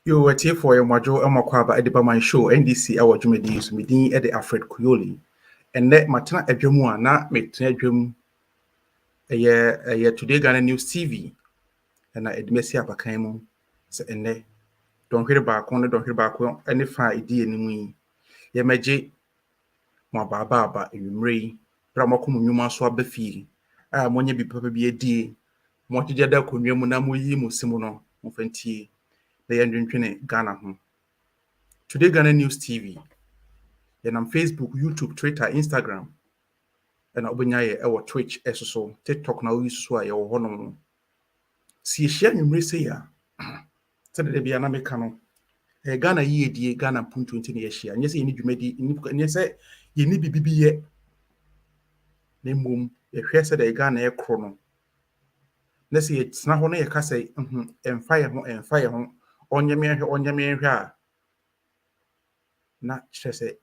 You were here for a majo Amakwaba Ediba MyShow NDCHour Jumedi so medin e de Alfred Kuyoli. And let matana adwamu a na metena adwam Today GhanaNews TV. And na edmesi apakan mu se enne don hwere ba ko ene fa idie ni mu yi. Ye meje mo baba ewumre bra makom nnwuma so abafie. A monye bi papa bi adie. Mo tije da konwa mu na mo yi mo simu no mo fantie. Na yendwentwene Ghana ho. Today GhanaNews TV. And on Facebook, YouTube, Twitter, Instagram. And obenyaye our Twitch so TikTok na use so aye wo hono. Si ehia nwumre se ya. Sede de bia na meka no. Ghana yi die Ghana punto 20 na ehia. Nye se yeni dwumadi, nye se yeni bibibi ye. Na mum ehwe se de Ghana ye kro no. Na se yetsna ho na ye ka se emfa ye ho onyame ehwe a. Na kyerese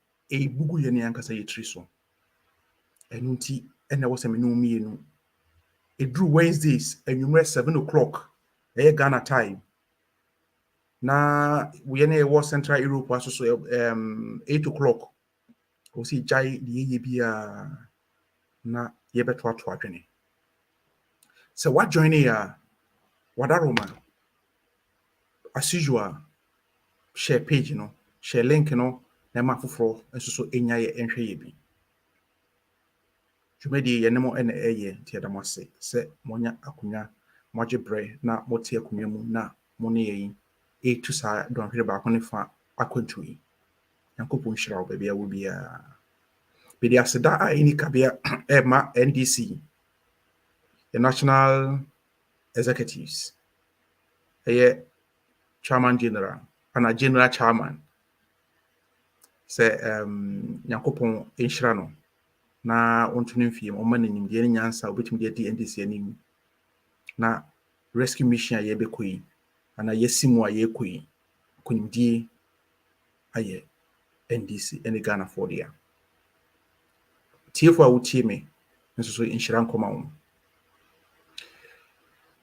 bugu ye ne yankasa yetri so. Enunti ene wo se menum mienu. Edru Wednesdays enwumre 7 o'clock Ghana time. Na we na was Central Europe so 8 o'clock. O si jai the ye bia na ye beto ato adwene. So what join here wadaroma as usual share page no, share link no na ma foforo so enya ye enhwe ye bi. Jumedi yenemo ene eye tiadamase se monya akunya mojebre na motie akunya mu na mone yi to sa don hwere ba ko ne fa akwantui yankopon hira wo bia wo bia bidi aseda a ini kabia ma NDC the National Executives Chairman General and General Chairman se yankopon hira no na ontunu mfie mo ma nanim de nyansa obetim de NDC anim na rescue mission aye bekoyi ana yesimu aye koyi kunimdie aye NDC ene Ghana for dia tiefo a wotie me nso so inhira nkoma wo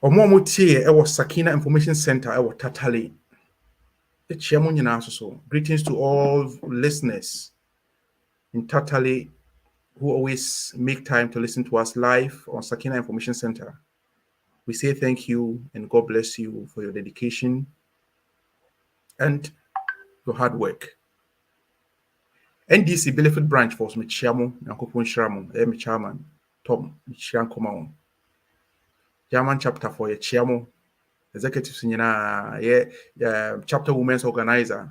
omo tie e wo Sakina Information Center e wo Tatale e chiamo nyina so greetings to all listeners in Tatale who always make time to listen to us live on Sakina Information Center. We say thank you and God bless you for your dedication and your hard work. NDC Beleford Branch Force me chiamo Yankopon Shiramo, me chairman Tom Chiankoma. German chapter for your chiamo executive senior chapter women's organizer.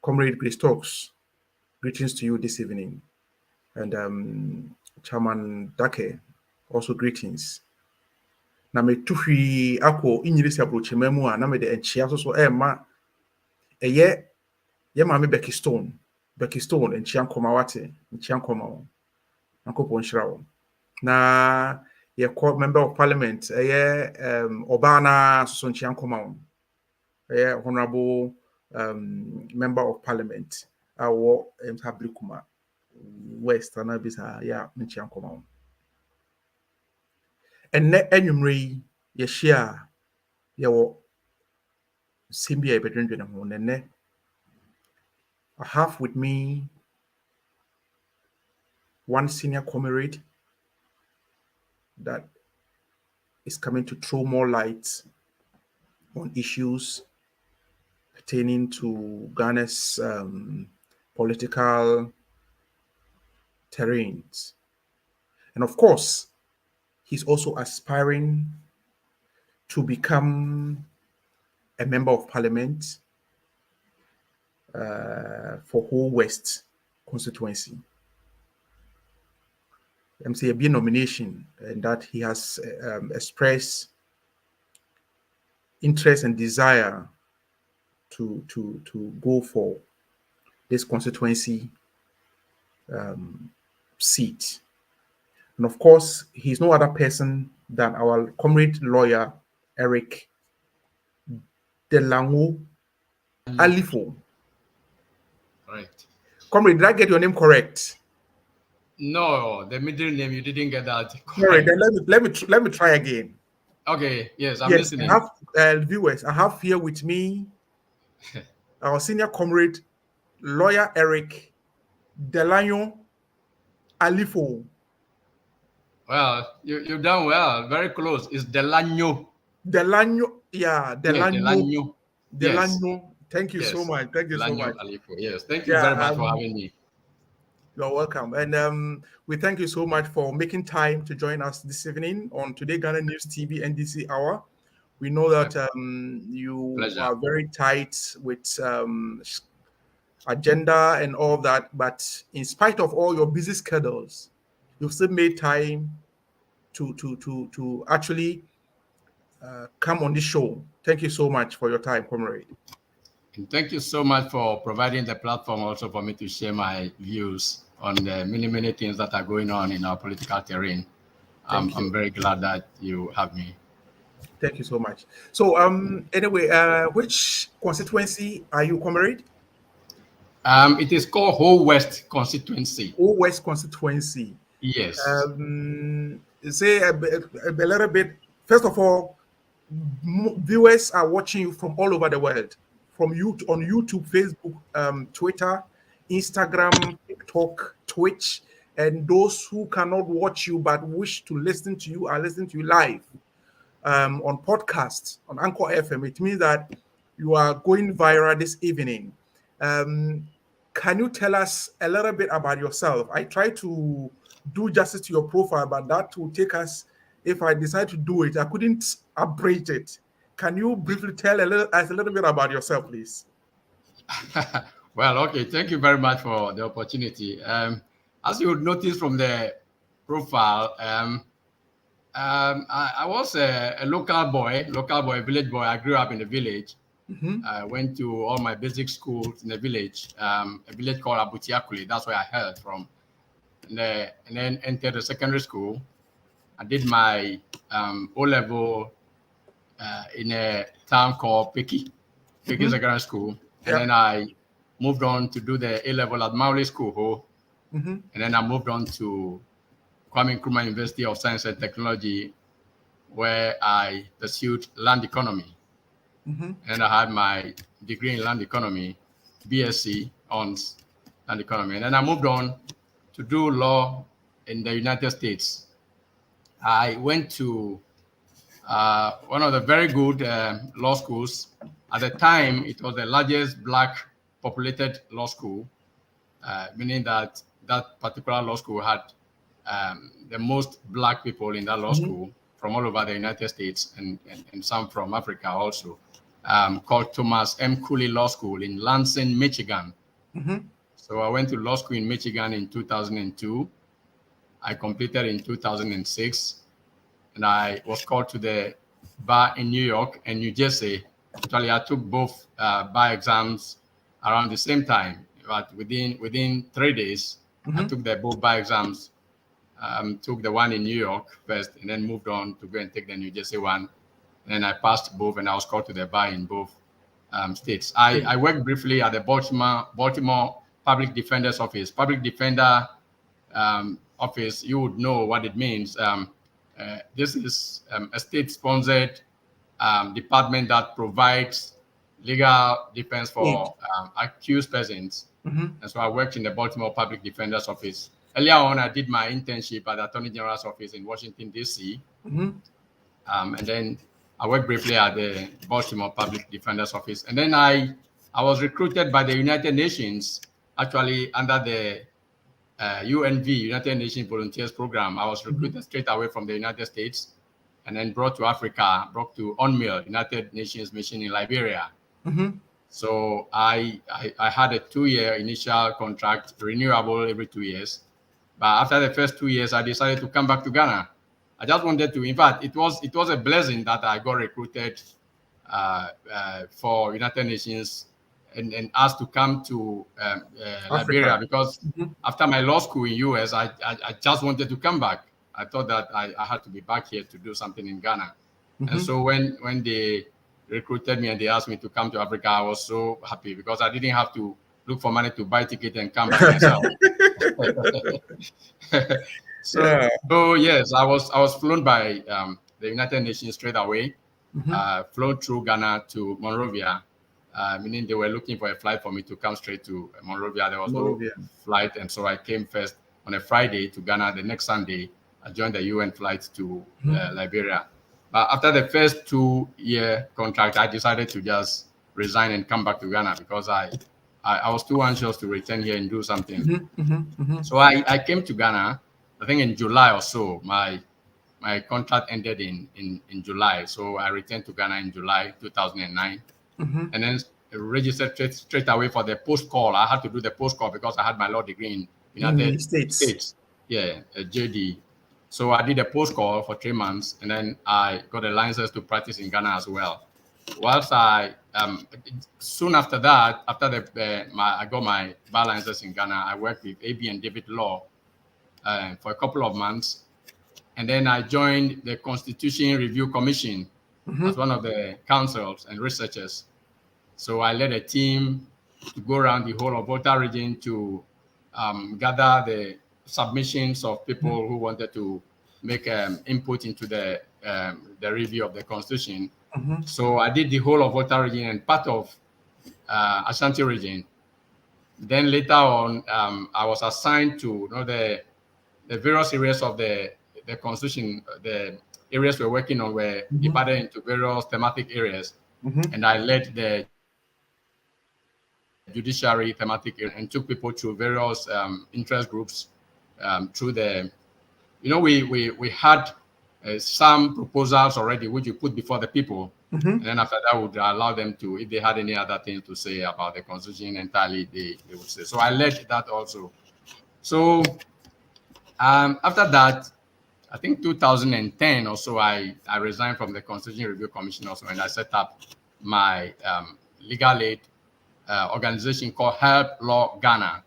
Comrade Grace Talks. Greetings to you this evening. And Chairman Dake, also greetings. Na me tufi ako inyirisi approach memu a na me de enchia so ma ye ma me Becky Stone enchia nkoma wate enchia nkoma wo nakopo nhyira wo na ye member of parliament obana so enchia nkoma wo honorable member of parliament awo Mtablikuma West and bisa ya enchia nkoma wo. And ne enumre ye share ye wo simbia bedrendwene ho ne I have with me one senior comrade that is coming to throw more light on issues pertaining to Ghana's political terrains. And of course, he's also aspiring to become a member of parliament for Whole West constituency. MCAB nomination, and that he has expressed interest and desire to go for this constituency seat. And of course, he's no other person than our comrade lawyer, Eric Delango Alifo. Correct. Comrade, did I get your name correct? No, the middle name you didn't get that correct. Sorry, then let me try again. Okay, yes, I'm yes, listening. I have viewers. I have here with me our senior comrade, lawyer Eric Delano Alifo. Well, you've done well. Very close. It's Delano. Delano, yeah, Yes, Delano. Delano. Yes. Delano. Thank you so Yes. much. Thank you so Delano much. Alifo. Yes. Thank you Yeah, very much for having me. you're welcome. And we thank you so much for making time to join us this evening on Today Ghana News TV NDC Hour. We know that you Pleasure. are very tight with agenda and all that, but in spite of all your busy schedules, you've still made time to actually come on this show. Thank you so much for your time, comrade. And thank you so much for providing the platform also for me to share my views on the many things that are going on in our political terrain. Thank you. I'm very glad that you have me. Thank you so much. So, anyway, which constituency are you, comrade? It is called Whole West Constituency. Whole West constituency. Yes. Say a little bit. First of all, viewers are watching you from all over the world, from you on YouTube, Facebook, Twitter, Instagram, TikTok, Twitch, and those who cannot watch you but wish to listen to you are listening to you live on podcast on Anchor FM. It means that you are going viral this evening. Can you tell us a little bit about yourself? I try to do justice to your profile, but that will take us. If I decide to do it, I couldn't abbreviate it. Can you briefly tell us a little bit about yourself, please? Well, okay. Thank you very much for the opportunity. As you would notice from the profile, I was a local boy, village boy. I grew up in the village. I went to all my basic schools in the village, a village called Abutiakuli. That's where I hailed from. And then entered the secondary school. I did my O-level in a town called Peki Secondary School. And then I moved on to do the A-level at Mauli School. And then I moved on to Kwame Nkrumah University of Science and Technology, where I pursued land economy. And I had my degree in land economy, BSc on land economy. And then I moved on to do law in the United States. I went to one of the very good law schools. At the time, it was the largest Black populated law school, meaning that that particular law school had the most Black people in that law school from all over the United States and some from Africa also, called Thomas M. Cooley Law School in Lansing, Michigan. So I went to law school in Michigan in 2002. I completed in 2006. And I was called to the bar in New York and New Jersey. Actually, I took both bar exams around the same time. But within 3 days, I took both bar exams. Took the one in New York first, and then moved on to go and take the New Jersey one. And then I passed both, and I was called to the bar in both states. I worked briefly at the Baltimore Public Defender's Office. Public Defender Office, you would know what it means. This is a state-sponsored department that provides legal defense for accused persons. And so I worked in the Baltimore Public Defender's Office. Earlier on, I did my internship at the Attorney General's office in Washington, D.C. And then I worked briefly at the Baltimore Public Defender's Office. And then I was recruited by the United Nations, actually under the UNV, United Nations Volunteers Program. I was recruited straight away from the United States and then brought to Africa, brought to UNMIL, United Nations Mission in Liberia. So I had a 2-year initial contract, renewable every 2 years. But after the first 2 years, I decided to come back to Ghana. I just wanted to, in fact, it was a blessing that I got recruited for United Nations and asked to come to Liberia, because after my law school in US, I just wanted to come back. I thought that I had to be back here to do something in Ghana. And so when they recruited me and they asked me to come to Africa, I was so happy because I didn't have to look for money to buy ticket and come back myself. So yes, I was flown by the United Nations straight away, flown through Ghana to Monrovia, meaning they were looking for a flight for me to come straight to Monrovia. There was Monrovia. no flight, and so I came first on a Friday to Ghana. The next Sunday, I joined the UN flight to Liberia. But after the first 2-year contract, I decided to just resign and come back to Ghana because I was too anxious to return here and do something. So I came to Ghana, I think in July or so. My contract ended in July. So I returned to Ghana in July 2009. And then registered straight away for the post call. I had to do the post call because I had my law degree in United States. Yeah, a JD. So I did a post call for 3 months, and then I got a license to practice in Ghana as well. Whilst I soon after that, after I got my bar license in Ghana, I worked with AB and David Law for a couple of months, and then I joined the Constitution Review Commission as one of the counsels and researchers. So I led a team to go around the whole of Volta region to gather the submissions of people who wanted to make input into the review of the Constitution. So I did the whole of Volta region and part of Ashanti region. Then later on, I was assigned to the various areas of the Constitution. The areas we're working on were divided into various thematic areas, and I led the judiciary thematic area and took people through various interest groups through the, we had some proposals already which we put before the people, and then after that would allow them to, if they had any other things to say about the Constitution entirely, they would say. So I led that also. So after that, I think 2010 or so, I resigned from the Constitution Review Commission also, and I set up my legal aid organization called Help Law Ghana.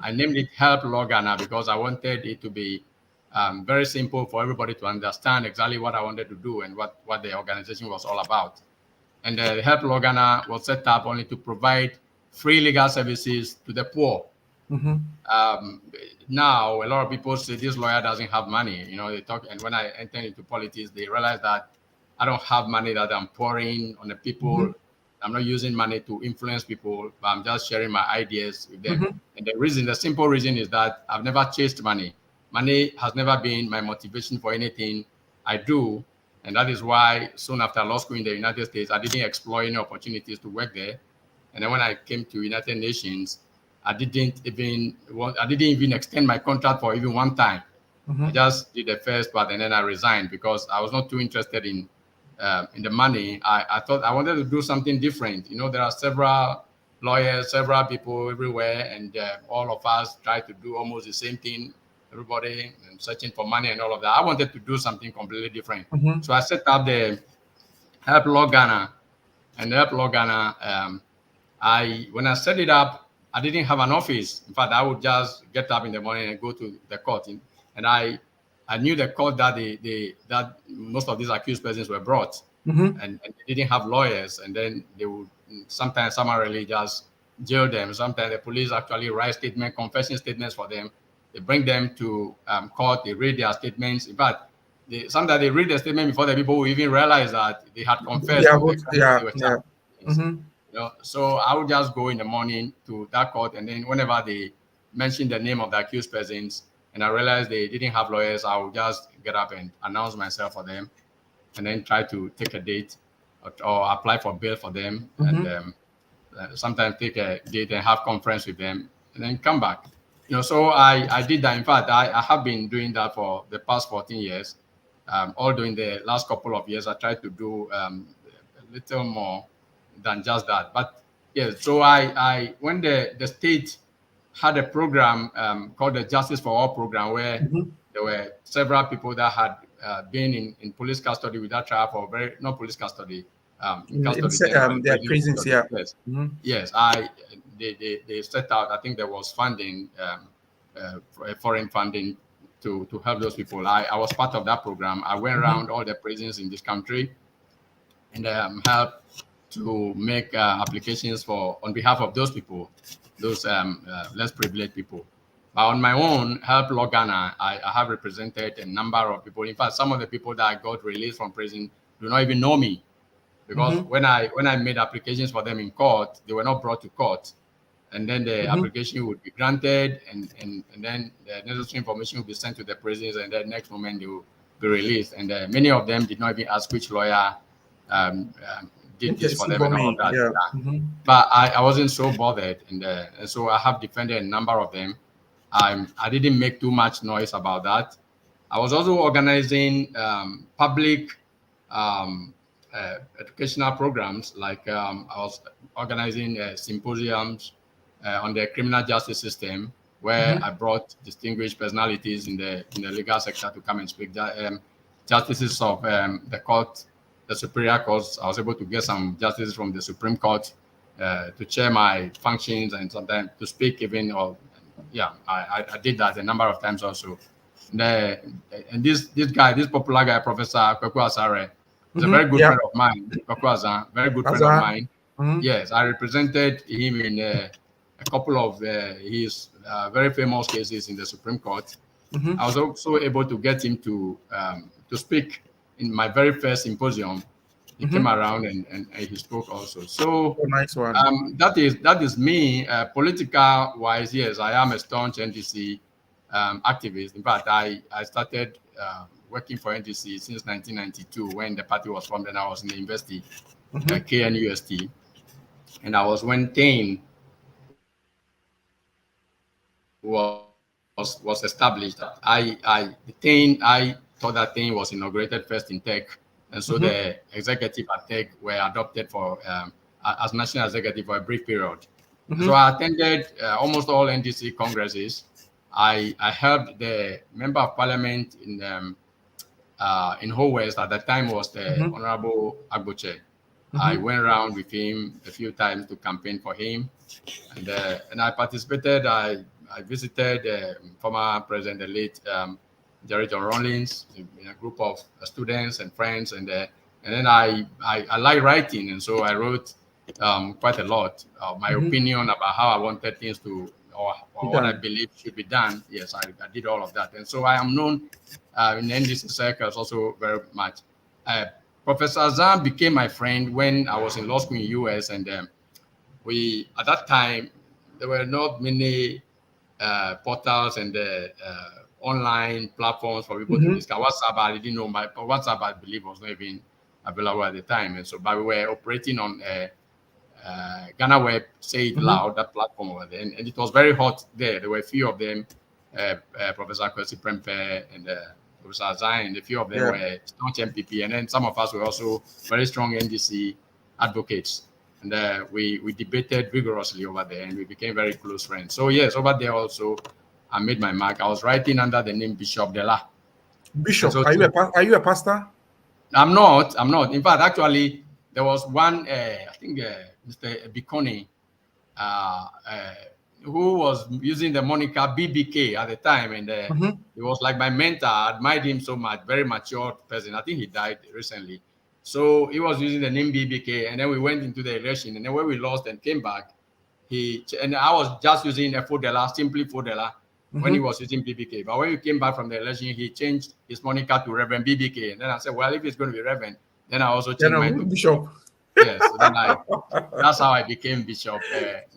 I named it Help Law Ghana because I wanted it to be very simple for everybody to understand exactly what I wanted to do and what the organization was all about. And the Help Law Ghana was set up only to provide free legal services to the poor. Now, a lot of people say this lawyer doesn't have money. They talk, and when I enter into politics, they realize that I don't have money that I'm pouring on the people. I'm not using money to influence people, but I'm just sharing my ideas with them. And the simple reason is that I've never chased money. Money has never been my motivation for anything I do. And that is why soon after law school in the United States, I didn't explore any opportunities to work there. And then when I came to United Nations, I didn't even extend my contract for even one time. I just did the first part and then I resigned because I was not too interested in the money. I thought I wanted to do something different. There are several lawyers, several people everywhere, and all of us try to do almost the same thing. Everybody searching for money and all of that. I wanted to do something completely different. So I set up the Help Law Ghana. And the Help Law Ghana, when I set it up, I didn't have an office. In fact, I would just get up in the morning and go to the court. And I knew the court that that most of these accused persons were brought, and they didn't have lawyers. And then they would sometimes summarily just jail them. Sometimes the police actually write confession statements for them. They bring them to court. They read their statements. In fact, sometimes they read the statement before the people will even realize that they had confessed. So I would just go in the morning to that court, and then whenever they mentioned the name of the accused persons, and I realized they didn't have lawyers, I would just get up and announce myself for them, and then try to take a date or apply for bail for them, and sometimes take a date and have conference with them, and then come back. So I did that. In fact, I have been doing that for the past 14 years. All during the last couple of years, I tried to do a little more than just that. But yeah, so I when the state had a program called the Justice for All program, where there were several people that had been in police custody without trial for not police custody, custody. Their prisons, yeah. Yes, yes. They set out. I think there was funding, foreign funding to help those people. I was part of that program. I went around all the prisons in this country and helped to make applications on behalf of those people, those less privileged people. But on my own, Help Law Ghana, I have represented a number of people. In fact, some of the people that I got released from prison do not even know me. because when I made applications for them in court, they were not brought to court, and then the application would be granted, and then the necessary information would be sent to the prisons, and then next moment they will be released. And many of them did not even ask which lawyer did this for them and all of that. Yeah. But I wasn't so bothered, and so I have defended a number of them. I didn't make too much noise about that. I was also organizing public educational programs, like I was organizing symposiums on the criminal justice system, where I brought distinguished personalities in the legal sector to come and speak. Justices of the court, the superior courts. I was able to get some justices from the Supreme Court to chair my functions and sometimes to speak even. Or I did that a number of times also. And this popular guy, Professor Kwaku Asare, is a very good friend of mine. Kwaku Asare, very good friend of mine. Yes, I represented him in a couple of his very famous cases in the Supreme Court. I was also able to get him to speak in my very first symposium. He came around and he spoke also. So nice one. That is me. Political wise, yes, I am a staunch NDC activist. In fact, I started working for NDC since 1992 when the party was formed, and I was in the university, KNUST, and I was when TAIN was established. I thought that TAIN was inaugurated first in Tech, and so the executive at Tech were adopted for as national executive for a brief period. So I attended almost all NDC congresses. I helped the member of parliament in Ho West at that time was the Honorable Agboche. I went around with him a few times to campaign for him, and I participated. I visited former President, the late Jerry John Rawlings, in a group of students and friends, and then I like writing, and so I wrote quite a lot of my opinion about how I wanted things to, or what I believe should be done. Yes, I did all of that, and so I am known in NDC circles also very much. Professor Azam became my friend when I was in law school in US, and we at that time there were not many portals and online platforms for people to discuss. WhatsApp, I didn't know WhatsApp, I believe, was not even available at the time, and so but we were operating on Ghana Web, Say It Loud, that platform over there, and it was very hot there. There were a few of them, Professor Kwesi Prempeh and Professor Azai, and a few of them were staunch MPP, and then some of us were also very strong NDC advocates, and we debated vigorously over there, and we became very close friends. So yes, over there also, I made my mark. I was writing under the name Bishop Dela. Bishop, so, are you a pastor? I'm not. In fact, actually, there was one, I think Mr. Bikoni, who was using the moniker BBK at the time, and he was like my mentor. I admired him so much, very mature person. I think he died recently. So he was using the name BBK, and then we went into the election, and then when we lost and came back, and I was just using a Fodela, simply Fodela, when he was using BBK. But when we came back from the election, he changed his moniker to Reverend BBK. And then I said, well, if it's going to be Reverend, then I also changed mine to Bishop. Yes, so then that's how I became Bishop.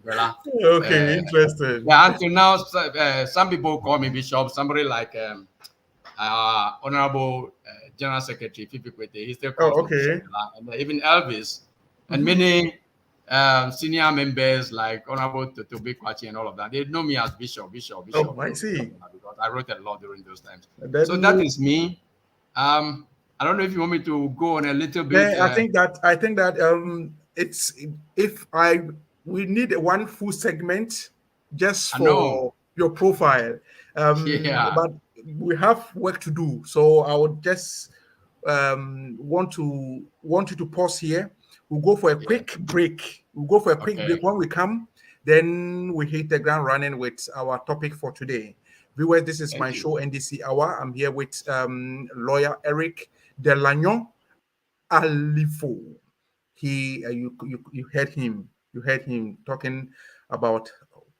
Okay, interesting. Yeah, until now, some people call me Bishop. Somebody like Honorable General Secretary Fifi Kwete, he still calls me Bishop. And even Elvis and many senior members like Honorable Tobi Kwachi and all of that, they know me as Bishop. Oh, I see. Because I wrote a lot during those times. So that is me. I don't know if you want me to go on a little bit. Yeah, I think that we need one full segment just for your profile. But we have work to do, so I would just want you to pause here. We'll go for a quick break. When we come, then we hit the ground running with our topic for today. Viewers, this is MyShow NDC Hour. I'm here with lawyer Eric Delagnon Alifo. You heard him talking about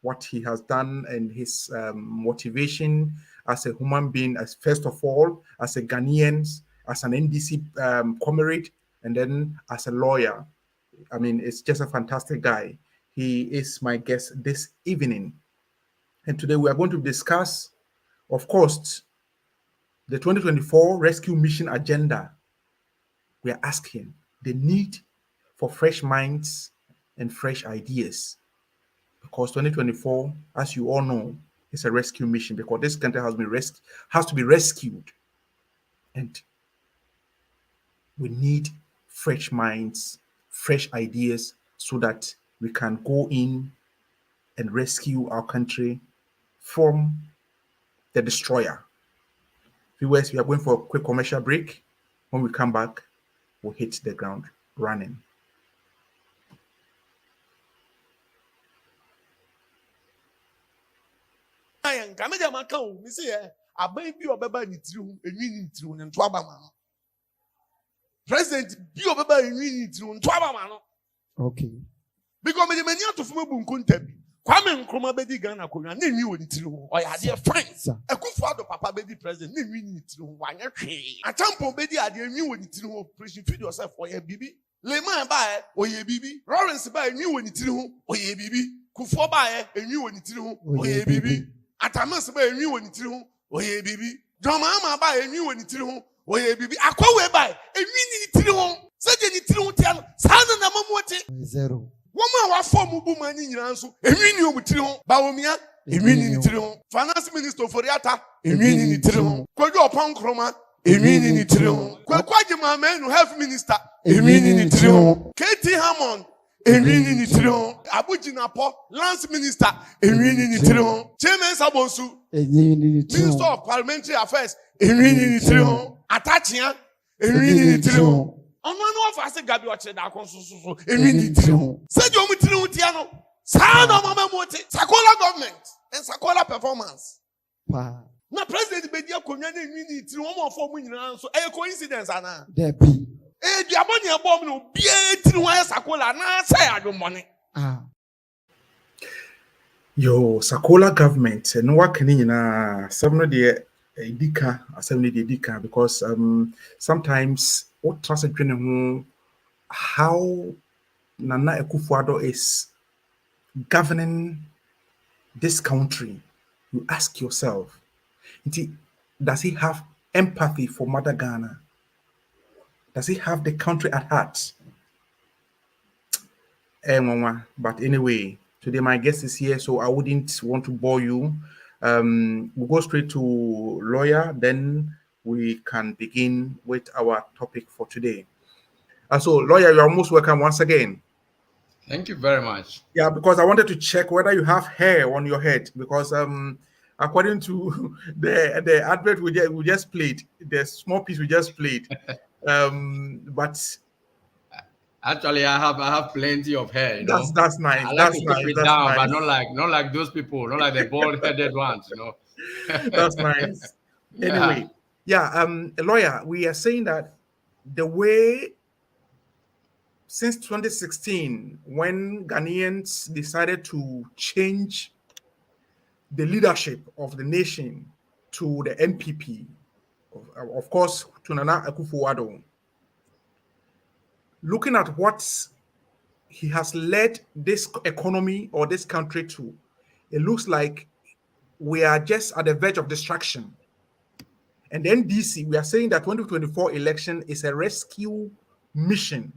what he has done and his motivation as a human being, as first of all, as a Ghanaian, as an NDC comrade, And then as a lawyer, I mean, it's just a fantastic guy. He is my guest this evening. And today we are going to discuss, of course, the 2024 rescue mission agenda. We are asking the need for fresh minds and fresh ideas. Because 2024, as you all know, is a rescue mission because this country has to be rescued. And we need fresh minds, fresh ideas so that we can go in and rescue our country from the destroyer. Viewers, we are going for a quick commercial break. When we come back, we'll hit the ground running. President bi obeba enwi ntru nto abama no. Okay. Because me many to fuma bu nkunta bi. Kwame Nkrumah bedi Ghana konwa na enwi woni tiri ho. Oya de fine. Akufo-Addo papa bedi president na enwi ni tiri ho wanya hwe. Atampo bedi ade enwi woni tiri ho. President feed yourself oya bibi. Leman ba oya bibi. Lawrence ba enwi woni tiri ho oya bibi. Kufo ba enwi woni tiri ho oya bibi. Atamas ba enwi woni tiri ho oya bibi. John Mahama ba enwi woni tiri ho oye bibi akwawe bai enwi ni tiri ho saje ni tiri ho tia no sana na mamote zero woma wa form bu mani nyina nso enwi ni obutiri ho bawomia enwi ni tiri ho finance minister Foriata enwi ni tiri ho Kojo Opan Nkrumah enwi ni tiri ho Kwaji Mamenu health minister enwi ni tiri ho KT Hammond enwi ni tiri ho Abujinapo lance minister enwi ni tiri ho Chairman Sabonsu enwi ni tiri ho Minister of Parliamentary Affairs enwi ni tiri ho Atachia enwi ni tiri ho ono no fa se gabi o chede akon so enwi ni tiri ho se di o mu tiri ho tia no sa na mama moti Sakola government and Sakola performance na president be di akonwa na enwi ni tiri ho mo fo mu nyina so e coincidence ana there be e di aboni ebom no bia tiri ho Sakola na say adwomone Yo, Sakola government no work ni nyina seven de Edika, Edika, because sometimes what translating how Nana Akufo-Addo is governing this country, you ask yourself, does he have empathy for Mother Ghana? Does he have the country at heart? But anyway, today my guest is here, so I wouldn't want to bore you. We'll go straight to lawyer, then we can begin with our topic for today. So, lawyer, you're most welcome once again. Thank you very much. Yeah, because I wanted to check whether you have hair on your head, because according to the advert we just played, the small piece we just played, but actually I have plenty of hair. You know? That's nice. I like that's to nice. keep it That's down, nice. but not like those people, not like the bald-headed ones. You know. That's nice. Yeah. Anyway, yeah, lawyer, we are saying that the way since 2016, when Ghanaians decided to change the leadership of the nation to the NPP, of course, to Nana Akufo-Addo, looking at what he has led this economy or this country to, it looks like we are just at the verge of destruction. And the NDC, we are saying that 2024 election is a rescue mission.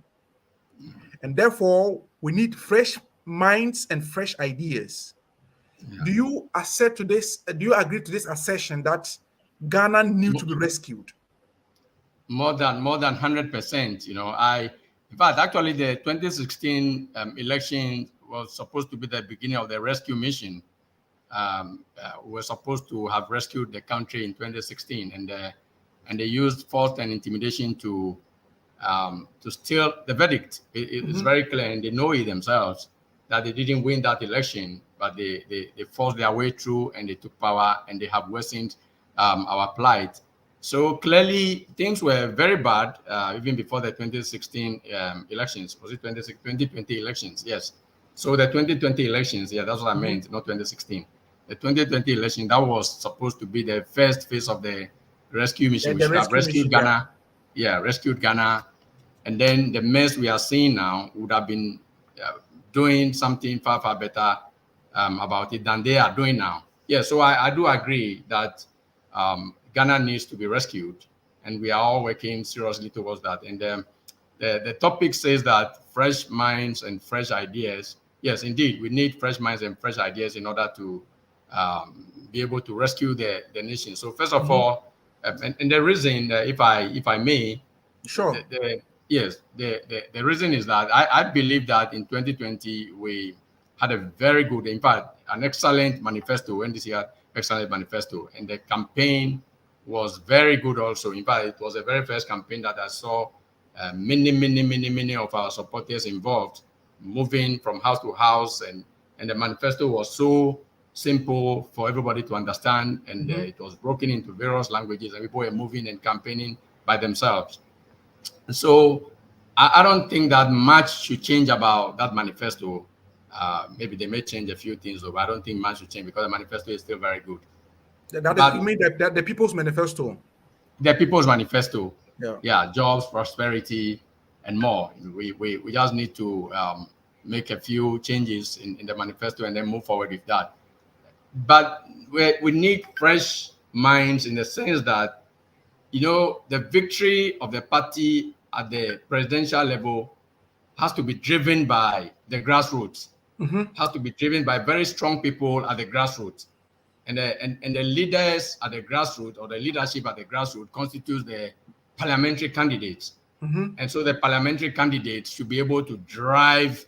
And therefore, we need fresh minds and fresh ideas. Yeah. Do you assert to this? Do you agree to this assertion that Ghana needs to be rescued? More than 100%. You know, in fact, actually, the 2016 election was supposed to be the beginning of the rescue mission. We were supposed to have rescued the country in 2016, and they used force and intimidation to steal the verdict. It's very clear, and they know it themselves that they didn't win that election, but they forced their way through, and they took power, and they have worsened our plight. So clearly, things were very bad even before the 2016 elections. Was it 2020 elections? Yes. So the 2020 elections, yeah, that's what I meant, not 2016. The 2020 election, that was supposed to be the first phase of the rescue mission. We should have rescued Ghana. Yeah, rescued Ghana and then the mess we are seeing now would have been doing something far, far better about it than they are doing now. Yeah, so I do agree that Ghana needs to be rescued, and we are all working seriously towards that. And the topic says that fresh minds and fresh ideas. Yes, indeed, we need fresh minds and fresh ideas in order to be able to rescue the nation. So first of all, and the reason, if I may, sure, the reason is that I believe that in 2020 we had a very good, in fact, an excellent manifesto. NDCHour excellent manifesto, and the campaign was very good also. In fact, it was the very first campaign that I saw many of our supporters involved, moving from house to house, and the manifesto was so simple for everybody to understand, and it was broken into various languages, and people were moving and campaigning by themselves. So I don't think that much should change about that manifesto. Maybe they may change a few things, but I don't think much should change because the manifesto is still very good. You mean that the People's Manifesto? The People's Manifesto. Yeah, jobs, prosperity, and more. We just need to make a few changes in the manifesto and then move forward with that. But we need fresh minds in the sense that, the victory of the party at the presidential level has to be driven by the grassroots, has to be driven by very strong people at the grassroots. And the leaders at the grassroots, or the leadership at the grassroots, constitutes the parliamentary candidates. And so the parliamentary candidates should be able to drive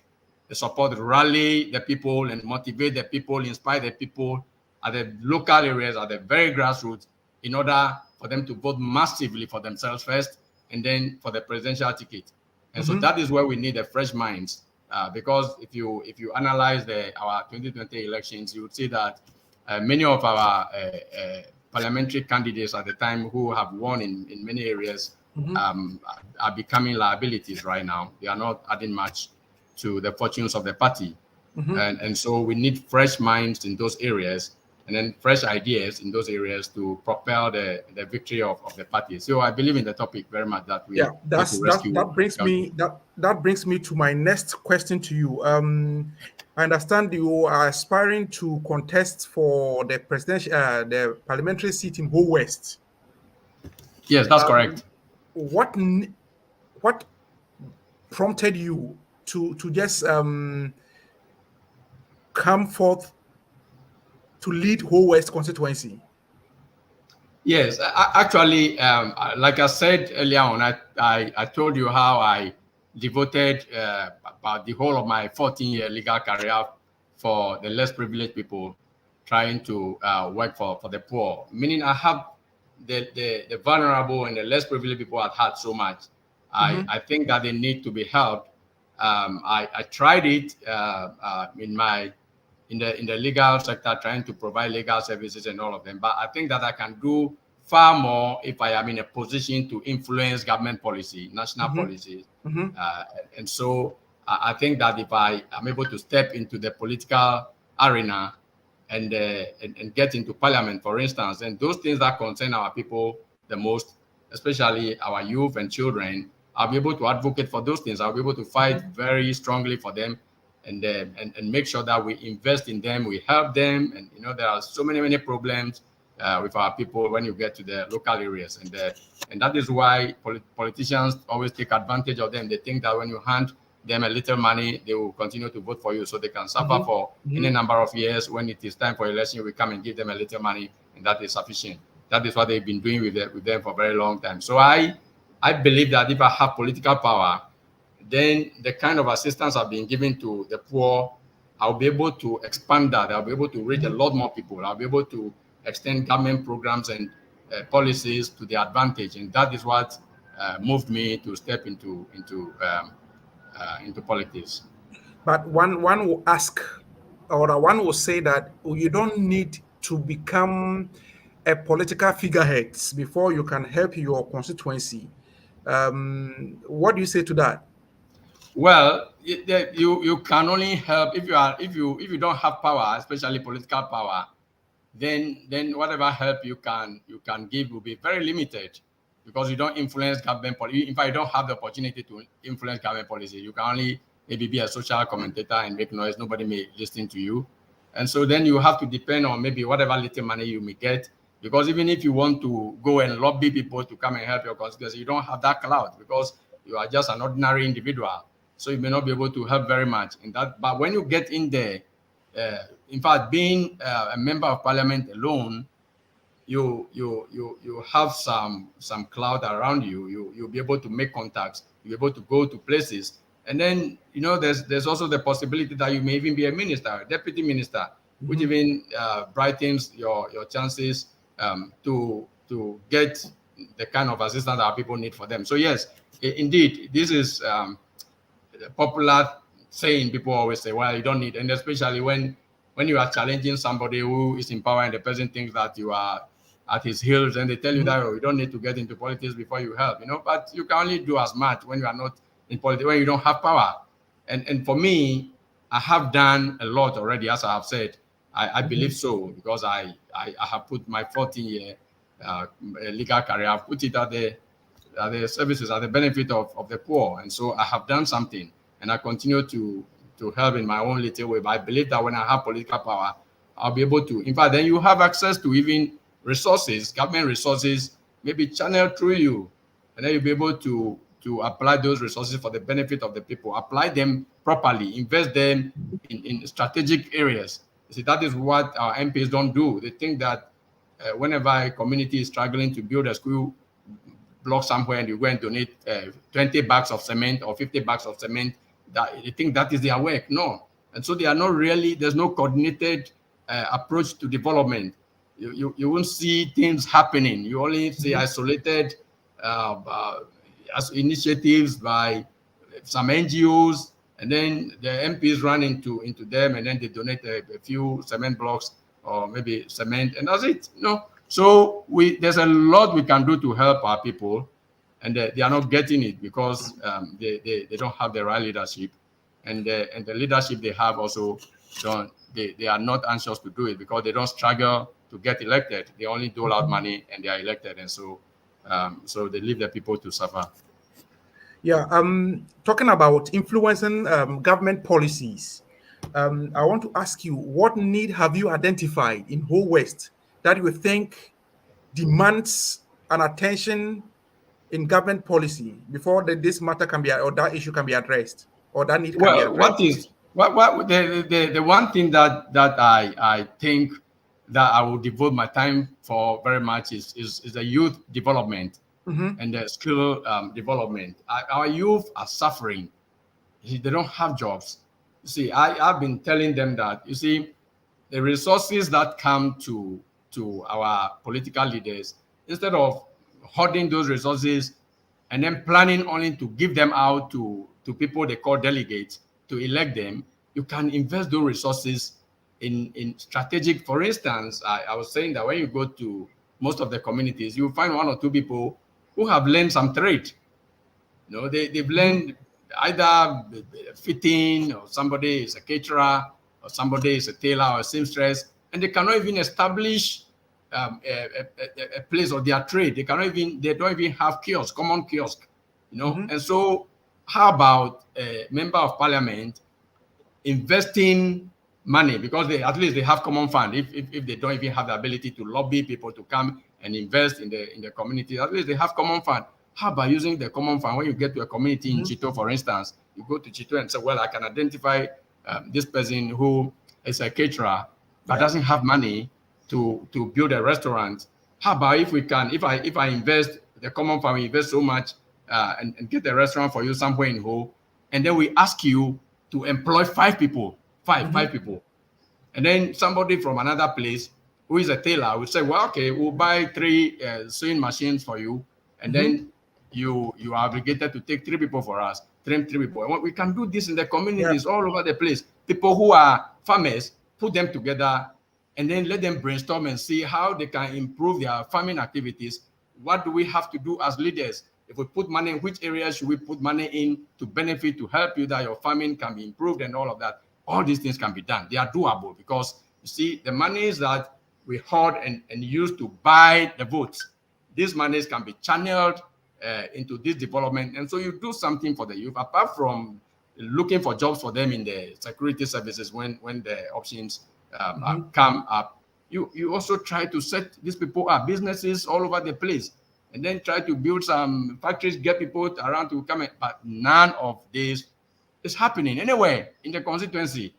the support, rally the people, and motivate the people, inspire the people at the local areas, at the very grassroots, in order for them to vote massively for themselves first, and then for the presidential ticket. And so that is where we need the fresh minds, because if you analyze our 2020 elections, you would see that many of our parliamentary candidates at the time who have won in many areas are becoming liabilities right now. They are not adding much to the fortunes of the party. And so we need fresh minds in those areas, and then fresh ideas in those areas to propel the victory of the party. So I believe in the topic very much, that we need to rescue. That brings me to my next question to you. I understand you are aspiring to contest for the presidential, the parliamentary seat in Ho West. Yes, that's correct. What prompted you to just come forth to lead Ho West constituency? Yes, actually, like I said earlier on, I told you how I devoted about the whole of my 14-year legal career for the less privileged people, trying to work for the poor. Meaning, I have the vulnerable and the less privileged people at heart so much. I think that they need to be helped. I tried it in the legal sector, trying to provide legal services and all of them. But I think that I can do far more if I am in a position to influence government policy, national policies. And so I think that if I am able to step into the political arena and get into parliament, for instance, and those things that concern our people the most, especially our youth and children, I'll be able to advocate for those things. I'll be able to fight very strongly for them, and make sure that we invest in them, we help them. And there are so many problems with our people when you get to the local areas, and that is why politicians always take advantage of them. They think that when you hand them a little money, they will continue to vote for you, so they can suffer for any number of years. When it is time for election, we come and give them a little money, and that is sufficient. That is what they've been doing with them for a very long time. So I believe that if I have political power, then the kind of assistance I've been given to the poor, I'll be able to expand that. I'll be able to reach a lot more people. I'll be able to extend government programs and policies to their advantage, and that is what moved me to step into politics. But one will ask, or one will say that you don't need to become a political figurehead before you can help your constituency. What do you say to that? Well, you can only help if you don't have power, especially political power. Then whatever help you can give will be very limited, because you don't influence government policy. In fact, you don't have the opportunity to influence government policy. You can only maybe be a social commentator and make noise. Nobody may listen to you. And so then you have to depend on maybe whatever little money you may get, because even if you want to go and lobby people to come and help your constituency, you don't have that clout because you are just an ordinary individual. So you may not be able to help very much in that. But when you get in there, in fact, being a member of parliament alone, you have some clout around you. You'll be able to make contacts. You'll be able to go to places. And then, there's also the possibility that you may even be a minister, a deputy minister, which even brightens your chances to get the kind of assistance that people need for them. So yes, indeed, this is a popular saying. People always say, well, you don't need, and especially when you are challenging somebody who is in power and the person thinks that you are at his heels, and they tell you that, oh, you don't need to get into politics before you help, but you can only do as much when you are not in politics, when you don't have power. And for me, I have done a lot already, as I have said. I believe so, because I have put my 14-year legal career, I've put it at the services, at the benefit of the poor. And so I have done something, and I continue to help in my own little way. But I believe that when I have political power, I'll be able to. In fact, then you have access to even resources, government resources, maybe channeled through you, and then you'll be able to apply those resources for the benefit of the people, apply them properly, invest them in strategic areas. You see, that is what our MPs don't do. They think that whenever a community is struggling to build a school block somewhere and you go and donate 20 bags of cement or 50 bags of cement, that they think that is their work. No. And so they are not really, there's no coordinated approach to development. You won't see things happening. You only see isolated as initiatives by some NGOs, and then the MPs run into them, and then they donate a few cement blocks or maybe cement, and that's it. So there's a lot we can do to help our people, and they are not getting it because they don't have the right leadership, and the leadership they have also they are not anxious to do it because they don't struggle to get elected. They only dole out money and they are elected, and so they leave the people to suffer. Yeah, talking about influencing government policies, I want to ask you, what need have you identified in whole West that you think demands an attention in government policy before this matter can be, or that issue can be addressed, or that need can be addressed? The one thing that I think that I will devote my time for very much is the youth development and the skill development. Our youth are suffering. They don't have jobs. You see, I've been telling them that, you see, the resources that come to our political leaders, instead of hoarding those resources and then planning only to give them out to people they call delegates to elect them, you can invest those resources in strategic. For instance, I was saying that when you go to most of the communities, you find one or two people who have learned some trade. They've learned either fitting, or somebody is a caterer, or somebody is a tailor or a seamstress, and they cannot even establish a place of their trade. They don't even have kiosk, common kiosk, And so, how about a member of parliament investing money, because at least they have common fund. If they don't even have the ability to lobby people to come and invest in the community, at least they have common fund. How about using the common fund when you get to a community in Chito, for instance? You go to Chito and say, well, I can identify this person who is a caterer but doesn't have money to build a restaurant. How about if I invest the common fund, we invest so much and get a restaurant for you somewhere in Ho, and then we ask you to employ five people, people. And then somebody from another place who is a tailor will say, well, okay, we'll buy 3 sewing machines for you. And then you are obligated to take 3 people for us, train 3 people. And we can do this in the communities all over the place. People who are farmers, put them together and then let them brainstorm and see how they can improve their farming activities. What do we have to do as leaders? If we put money, in which areas should we put money in to benefit, to help you that your farming can be improved and all of that? All these things can be done. They are doable because, you see, the monies that we hoard and use to buy the votes, these monies can be channeled into this development. And so you do something for the youth, apart from looking for jobs for them in the security services when the options come up. You also try to set these people up, businesses all over the place, and then try to build some factories, get people around to come in. But none of this is happening anywhere in the constituency.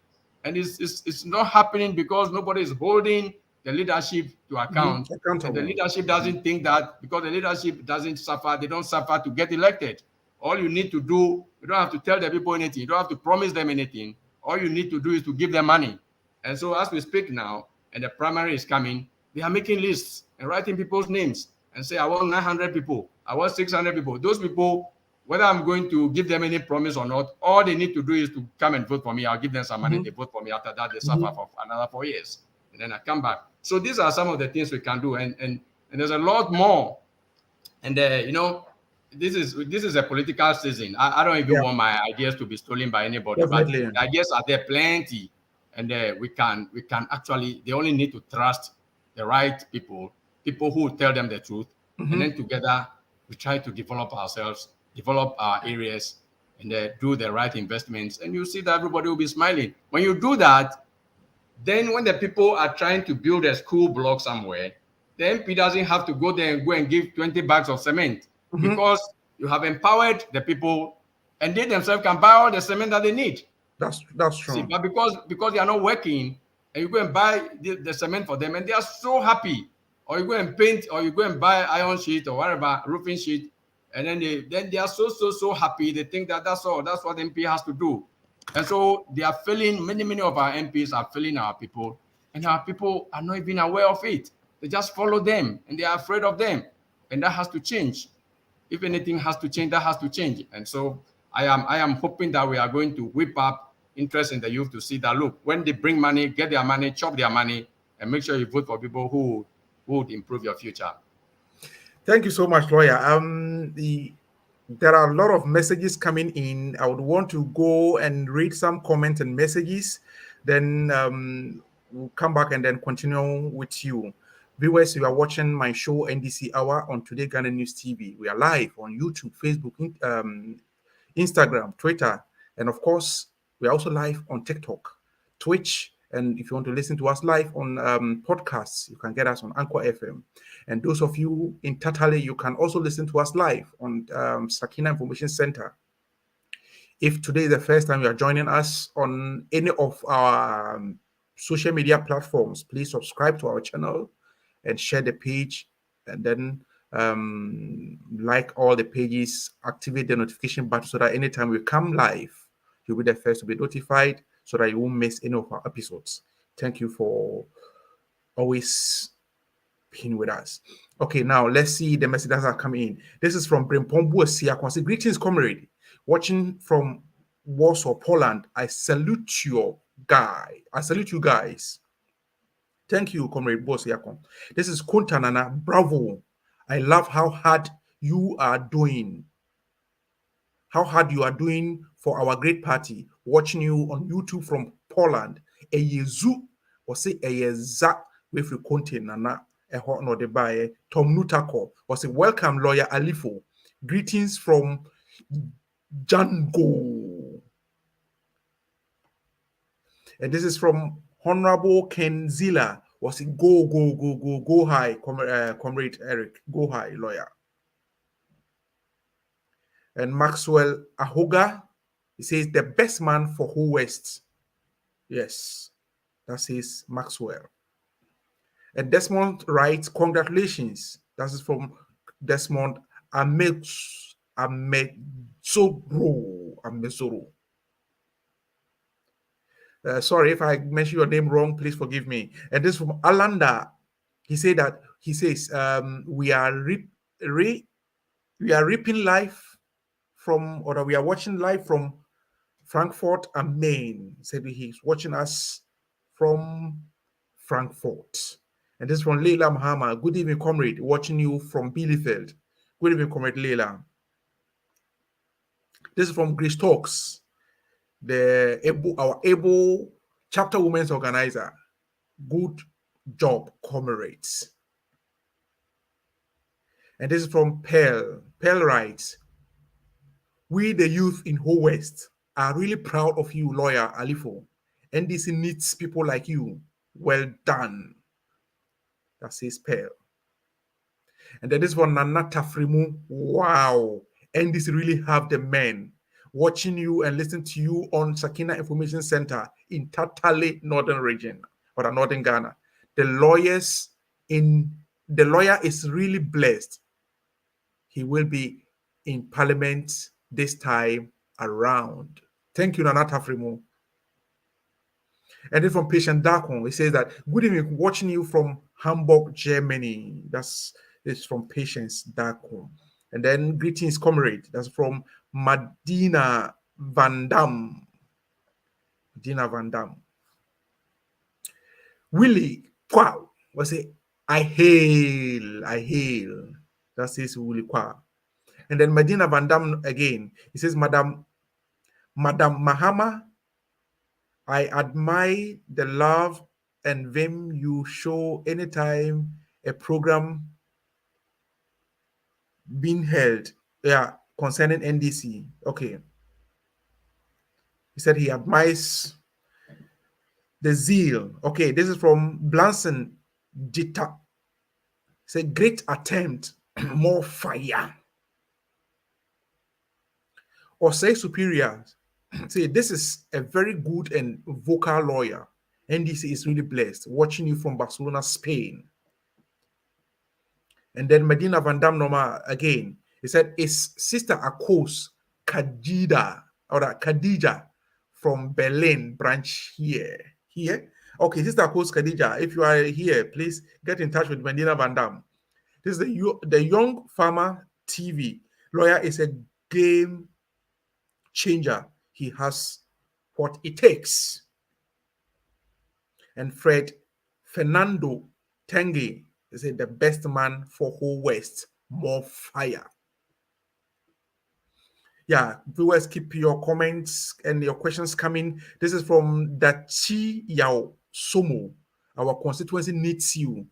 And it's not happening because nobody is holding the leadership to account. And the leadership doesn't think that because the leadership doesn't suffer, they don't suffer to get elected. All you need to do, you don't have to tell the people anything. You don't have to promise them anything. All you need to do is to give them money. And so as we speak now, and the primary is coming, they are making lists and writing people's names and say, I want 900 people. I want 600 people. Those people, whether I'm going to give them any promise or not, all they need to do is to come and vote for me. I'll give them some money. They vote for me. After that, they suffer for another 4 years. And then I come back. So these are some of the things we can do. And there's a lot more. And, this is a political season. I don't even want my ideas to be stolen by anybody. Definitely. But the ideas are there plenty. And we can actually, they only need to trust the right people who tell them the truth. And then together, we try to develop ourselves, develop our areas, and do the right investments. And you see that everybody will be smiling. When you do that, then when the people are trying to build a school block somewhere, the MP doesn't have to go there and give 20 bags of cement because you have empowered the people and they themselves can buy all the cement that they need. That's true. See, but because they are not working and you go and buy the cement for them and they are so happy, or you go and paint, or you go and buy iron sheet or whatever, roofing sheet, and then they are so happy. They think that that's all. That's what the MP has to do. And so they are failing. Many of our MPs are failing our people, and our people are not even aware of it. They just follow them, and they are afraid of them, and that has to change. If anything has to change, that has to change. And so I am hoping that we are going to whip up interest in the youth to see that, look, when they bring money, get their money, chop their money, and make sure you vote for people who would improve your future. Thank you so much, lawyer. There are a lot of messages coming in. I would want to go and read some comments and messages. Then we'll come back and then continue with you. Viewers, you are watching my show NDC Hour on Today Ghana News TV. We are live on YouTube, Facebook, Instagram, Twitter, and of course, we are also live on TikTok, Twitch, and if you want to listen to us live on podcasts, you can get us on Anchor FM. And those of you in Tatale, you can also listen to us live on Sakina Information Center. If today is the first time you are joining us on any of our social media platforms, please subscribe to our channel and share the page, and then like all the pages, activate the notification button so that anytime we come live, you'll be the first to be notified so that you won't miss any of our episodes. Thank you for always being with us. Okay, now let's see the messages that are coming in. This is from Brimpombu Siakwasi. Greetings, comrade. Watching from Warsaw, Poland. I salute you guys. Thank you, Comrade Boss Yakon. This is Kuntanana. Bravo. I love how hard you are doing. How hard you are doing for our great party. Watching you on YouTube from Poland. Eyezu or say Eyeza with Kuntanana. No de baye. Tom Nutako or say welcome, lawyer Alifo. Greetings from Django. And this is from Honorable Kenzila. Was it go high, Comrade Eric, go high, lawyer. And Maxwell Ahoga, he says the best man for Who West. Yes, that says Maxwell. And Desmond writes, congratulations. That is from Desmond Amezoro. Sorry if I mentioned your name wrong, please forgive me. And this from Alanda. He says we are reaping live from, or we are watching live from Frankfurt and Maine. He said he's watching us from Frankfurt. And this is from Leila Mahama. Good evening, comrade. Watching you from Bielefeld. Good evening, comrade Leila. This is from Grace Talks, our able chapter women's organizer. Good job, comrades. And this is from Pearl. Pearl writes, we, the youth in Whole West, are really proud of you, lawyer Alifo. NDC needs people like you. Well done. That says Pearl. And then this one, Nana Tafrimu. Wow. NDC really have the men watching you and listening to you on Sakina Information Center in Tatale, Northern region, or the Northern Ghana. The lawyer is really blessed. He will be in Parliament this time around. Thank you, Nana Tafrimu. And then from Patient Darkon, it says that, good evening, watching you from Hamburg, Germany. It's from Patience Darkon. And then greetings, comrade. That's from Madina Van Dam. Madina Van Dam. Willie, wow. Was it? I hail. That says Willie Kwa. And then Madina Van Dam again. He says, Madam Mahama, I admire the love and vim you show anytime a program being held, concerning NDC. Okay. He said he admires the zeal. Okay, this is from Blanson Jita. It's a great attempt, more fire. Or say superior. Say this is a very good and vocal lawyer. NDC is really blessed. Watching you from Barcelona, Spain. And then Medina Van Dam Noma again. He said, is Sister Akos Khadija from Berlin branch here? Here? Okay, Sister Akos Khadija, if you are here, please get in touch with Medina Van Dam. This is the Young Farmer TV. Lawyer is a game changer. He has what it takes. And Fernando Tengi is the best man for Whole West. More fire. Yeah, viewers, keep your comments and your questions coming. This is from Dachi Yao Somo. Our constituency needs you.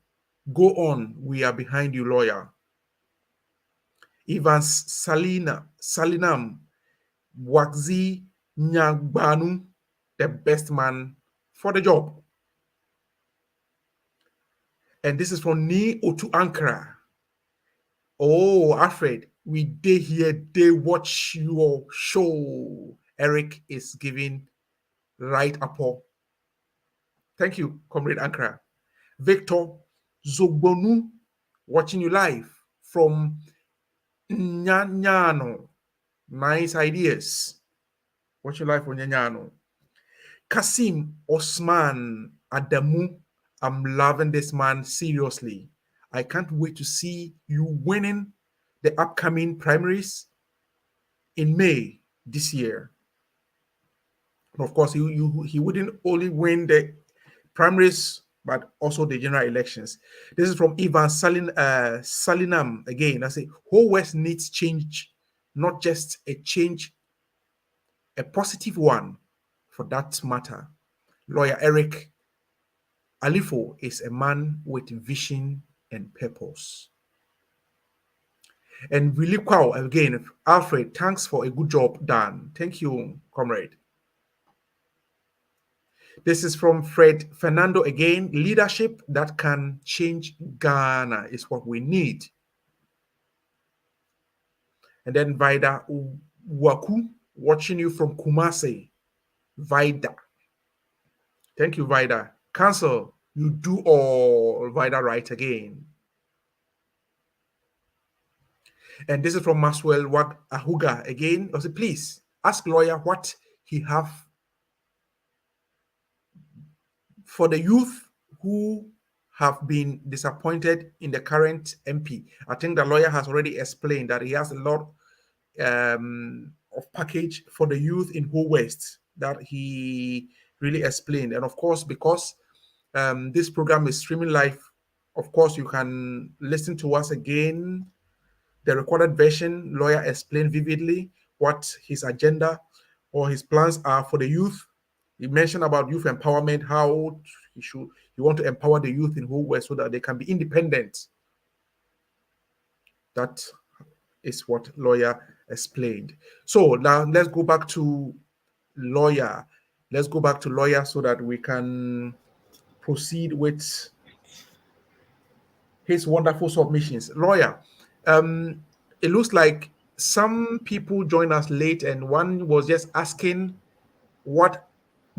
Go on. We are behind you, lawyer. Evans Salinam Wakzi Nyagbanu, the best man for the job. And this is from Ni Otu Ankara. Oh, Alfred, we day here, they watch your show. Eric is giving right apple. Thank you, Comrade Ankara. Victor Zogbonu, watching you live from Nyanyano. Nice ideas. Watching live from Nyanyano. Kasim Osman Adamu, I'm loving this man seriously. I can't wait to see you winning the upcoming primaries in May this year. And of course, he wouldn't only win the primaries, but also the general elections. This is from Ivan Salinam again. I say, Whole West needs change, not just a change, a positive one for that matter. Lawyer Eric Alifo is a man with vision and purpose. And really wow, again, Alfred, thanks for a good job done. Thank you, comrade. This is from Fred Fernando again. Leadership that can change Ghana is what we need. And then Vida Waku, watching you from Kumasi. Vida. Thank you, Vida. Council, you do all Vida right again. And this is from Maxwell Wag Ahuga again. I say, please ask lawyer what he have for the youth who have been disappointed in the current MP. I think the lawyer has already explained that he has a lot of package for the youth in Whole West that he really explained. And of course, because this program is streaming live, of course, you can listen to us again. The recorded version, lawyer explained vividly what his agenda or his plans are for the youth. He mentioned about youth empowerment, how he want to empower the youth in Whole West so that they can be independent. That is what lawyer explained. So now let's go back to lawyer. Let's go back to lawyer so that we can proceed with his wonderful submissions. Lawyer, it looks like some people joined us late, and one was just asking, what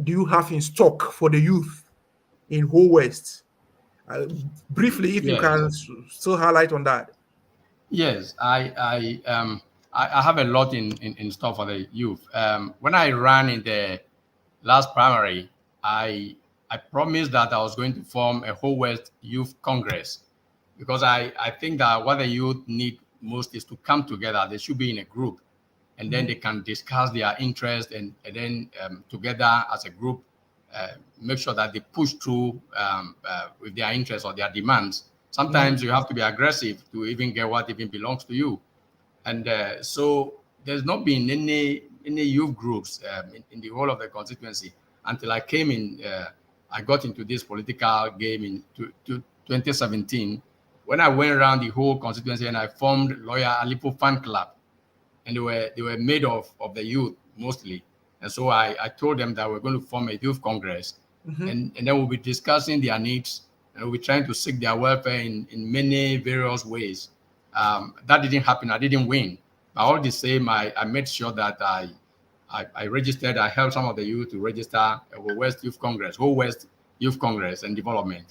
do you have in stock for the youth in Whole West? Briefly, if you can still highlight on that. Yes, I have a lot in store for the youth. When I ran in the last primary, I promised that I was going to form a Whole West Youth Congress, because I think that what the youth need most is to come together. They should be in a group, and then they can discuss their interests, and then together as a group, make sure that they push through with their interests or their demands. Sometimes you have to be aggressive to even get what even belongs to you. And so there's not been any youth groups in the whole of the constituency until I came in. I got into this political game in 2017, when I went around the whole constituency and I formed Lawyer Alipo Fan Club, and they were made of the youth mostly. And so I told them that we're going to form a youth congress, and then we'll be discussing their needs, and we'll be trying to seek their welfare in many various ways. That didn't happen. I didn't win. But all the same, I made sure that I registered. I helped some of the youth to register a Whole West Youth Congress and development.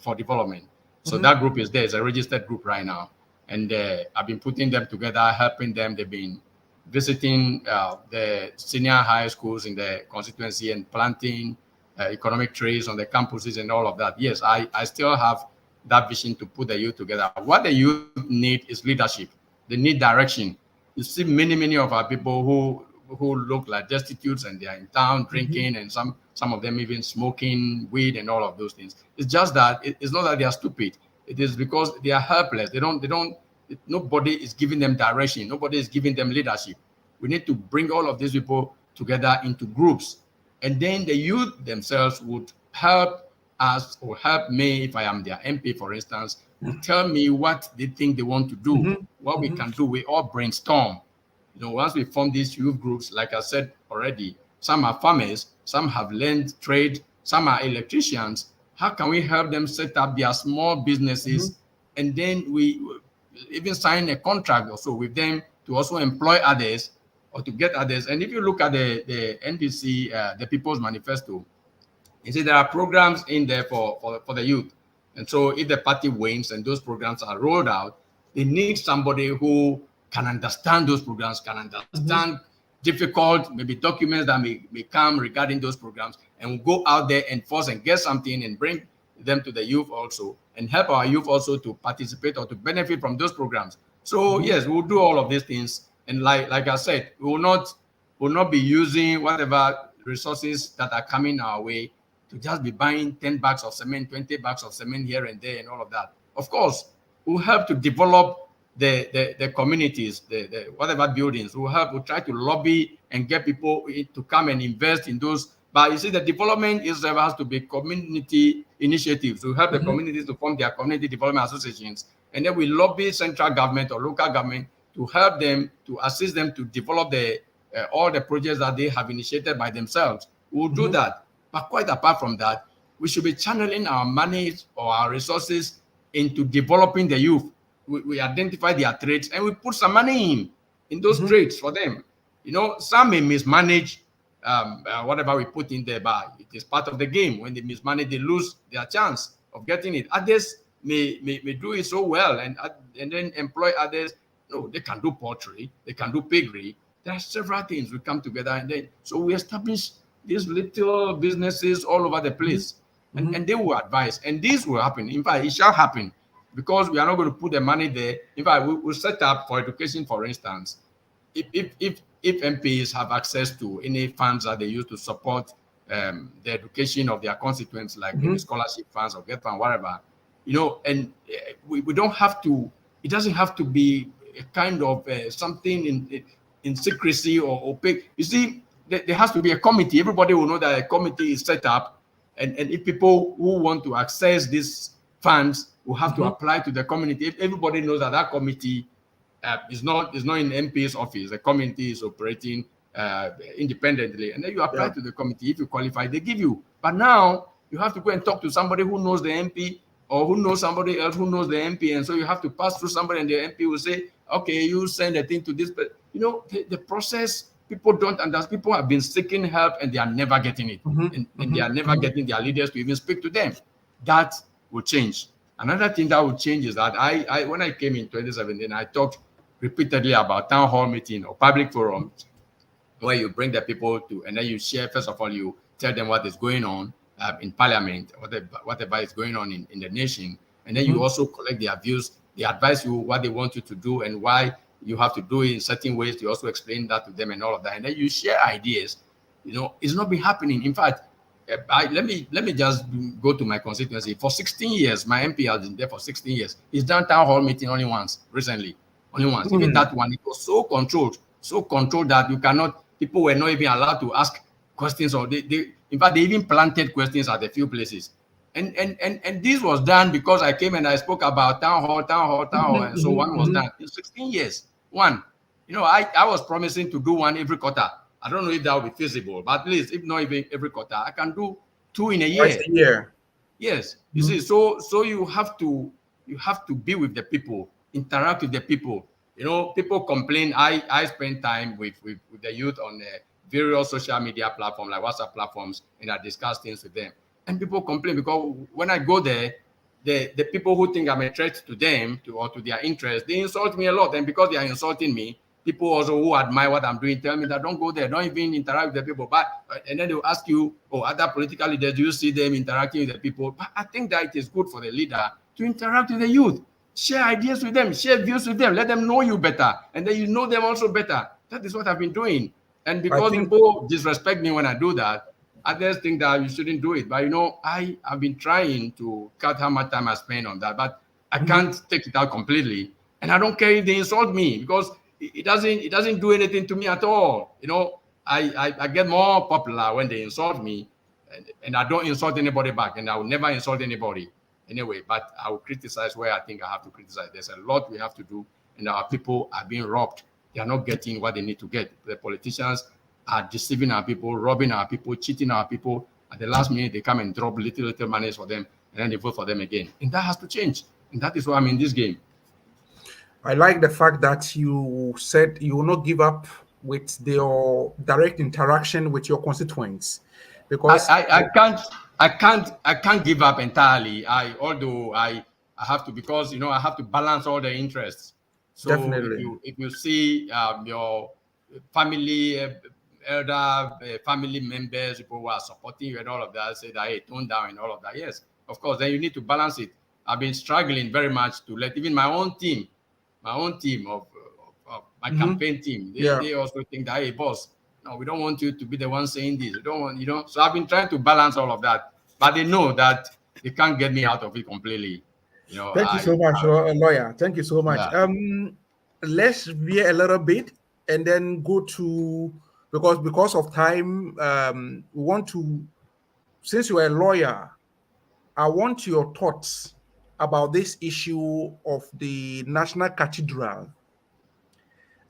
So that group is there. It's a registered group right now. And I've been putting them together, helping them. They've been visiting the senior high schools in the constituency and planting economic trees on the campuses and all of that. Yes, I still have that vision to put the youth together. What the youth need is leadership. They need direction. You see many of our people who look like destitutes, and they are in town drinking, and some of them even smoking weed and all of those things. It's just that it's not that they are stupid. It is because they are helpless. Nobody is giving them direction. Nobody is giving them leadership. We need to bring all of these people together into groups, and then the youth themselves would help us, or help me if I am their MP, for instance, would tell me what they think they want to do, what we can do. We all brainstorm. Once we form these youth groups, like I said already, some are farmers, some have learned trade, some are electricians. How can we help them set up their small businesses? And then we even sign a contract also with them to also employ others, or to get others. And if you look at the NDC, the People's Manifesto, you see there are programs in there for the youth. And so if the party wins and those programs are rolled out, they need somebody who can understand those programs, can understand difficult, maybe documents that may come regarding those programs, and go out there and force and get something and bring them to the youth also, and help our youth also to participate or to benefit from those programs. So yes, we'll do all of these things. And like I said, we will not be using whatever resources that are coming our way to just be buying 10 bags of cement, 20 bags of cement here and there and all of that. Of course, we'll help to develop the communities, the whatever buildings. We'll try to lobby and get people to come and invest in those. But you see, the development itself has to be community initiatives. We help the communities to form their community development associations, and then we lobby central government or local government to help them, to assist them to develop all the projects that they have initiated by themselves. We'll do that. But quite apart from that, we should be channeling our money or our resources into developing the youth. We identify their traits, and we put some money in those traits for them. Some may mismanage whatever we put in there, but it is part of the game. When they mismanage, they lose their chance of getting it. Others may do it so well, and then employ others. No, they can do poultry, they can do piggery. There are several things. We come together, and then so we establish these little businesses all over the place, and they will advise, and this will happen. In fact, it shall happen, because we are not going to put the money there. In fact, we will set up for education, for instance. If MPs have access to any funds that they use to support the education of their constituents, like maybe scholarship funds or get fund, whatever, and we don't have to. It doesn't have to be a kind of something in secrecy or opaque. You see, there has to be a committee. Everybody will know that a committee is set up, and if people who want to access these funds will have to apply to the community. If everybody knows that committee it's not in MP's office. The committee is operating independently, and then you apply to the committee. If you qualify, they give you. But now you have to go and talk to somebody who knows the MP or who knows somebody else who knows the MP, and so you have to pass through somebody, and the MP will say, "Okay, you send a thing to this." But the process. People don't understand. People have been seeking help and they are never getting it, and they are never getting their leaders to even speak to them. That will change. Another thing that will change is that I when I came in 2017, I talked repeatedly about town hall meeting or public forums where you bring the people to, and then you share. First of all, you tell them what is going on in Parliament, whatever is going on in the nation, and then you also collect their views. They advise you what they want you to do and why you have to do it in certain ways. You also explain that to them and all of that, and then you share ideas. It's not been happening. In fact, let me just go to my constituency. For 16 years, my MP has been there for 16 years. He's done town hall meeting only once recently, only once. Even that one, it was so controlled that people were not even allowed to ask questions, or in fact, they even planted questions at a few places. And this was done because I came and I spoke about town hall, and so one was done in 16 years. One, I was promising to do one every quarter. I don't know if that will be feasible, but at least if not even every quarter, I can do 2 in a year. Twice a year. Yes, you see, so you have to be with the people, interact with the people. People complain. I spend time with the youth on various social media platforms like WhatsApp platforms, and I discuss things with them. And people complain because when I go there, the people who think I'm a threat to them or to their interests, they insult me a lot. And because they are insulting me, people also who admire what I'm doing tell me that don't go there, don't even interact with the people. And then they'll ask you, other political leaders, do you see them interacting with the people? But I think that it is good for the leader to interact with the youth, share ideas with them, share views with them, let them know you better, and then you know them also better. That is what I've been doing. And because people disrespect me when I do that, others think that you shouldn't do it. But I have been trying to cut how much time I spend on that, but I can't take it out completely. And I don't care if they insult me, because it doesn't do anything to me at all. I get more popular when they insult me, and I don't insult anybody back, and I will never insult anybody anyway. But I will criticize where I think I have to criticize. There's a lot we have to do, and our people are being robbed. They are not getting what they need to get. The politicians are deceiving our people, robbing our people, cheating our people. At the last minute, they come and drop little money for them, and then they vote for them again. And that has to change. And that is why I'm in this game. I like the fact that you said you will not give up with your direct interaction with your constituents, because I can't give up entirely. Although I have to, because I have to balance all the interests. So definitely, if you see your family, elder family members, people who are supporting you and all of that, say that, hey, tone down and all of that. Yes, of course. Then you need to balance it. I've been struggling very much to let even my own team of my campaign team, they also think that, hey, boss, no, we don't want you to be the one saying this. We don't want, So I've been trying to balance all of that, but they know that they can't get me out of it completely. Thank you so much, lawyer. Thank you so much. Yeah. Let's veer a little bit and then go to, because of time, we want to, since you are a lawyer, I want your thoughts about this issue of the National Cathedral.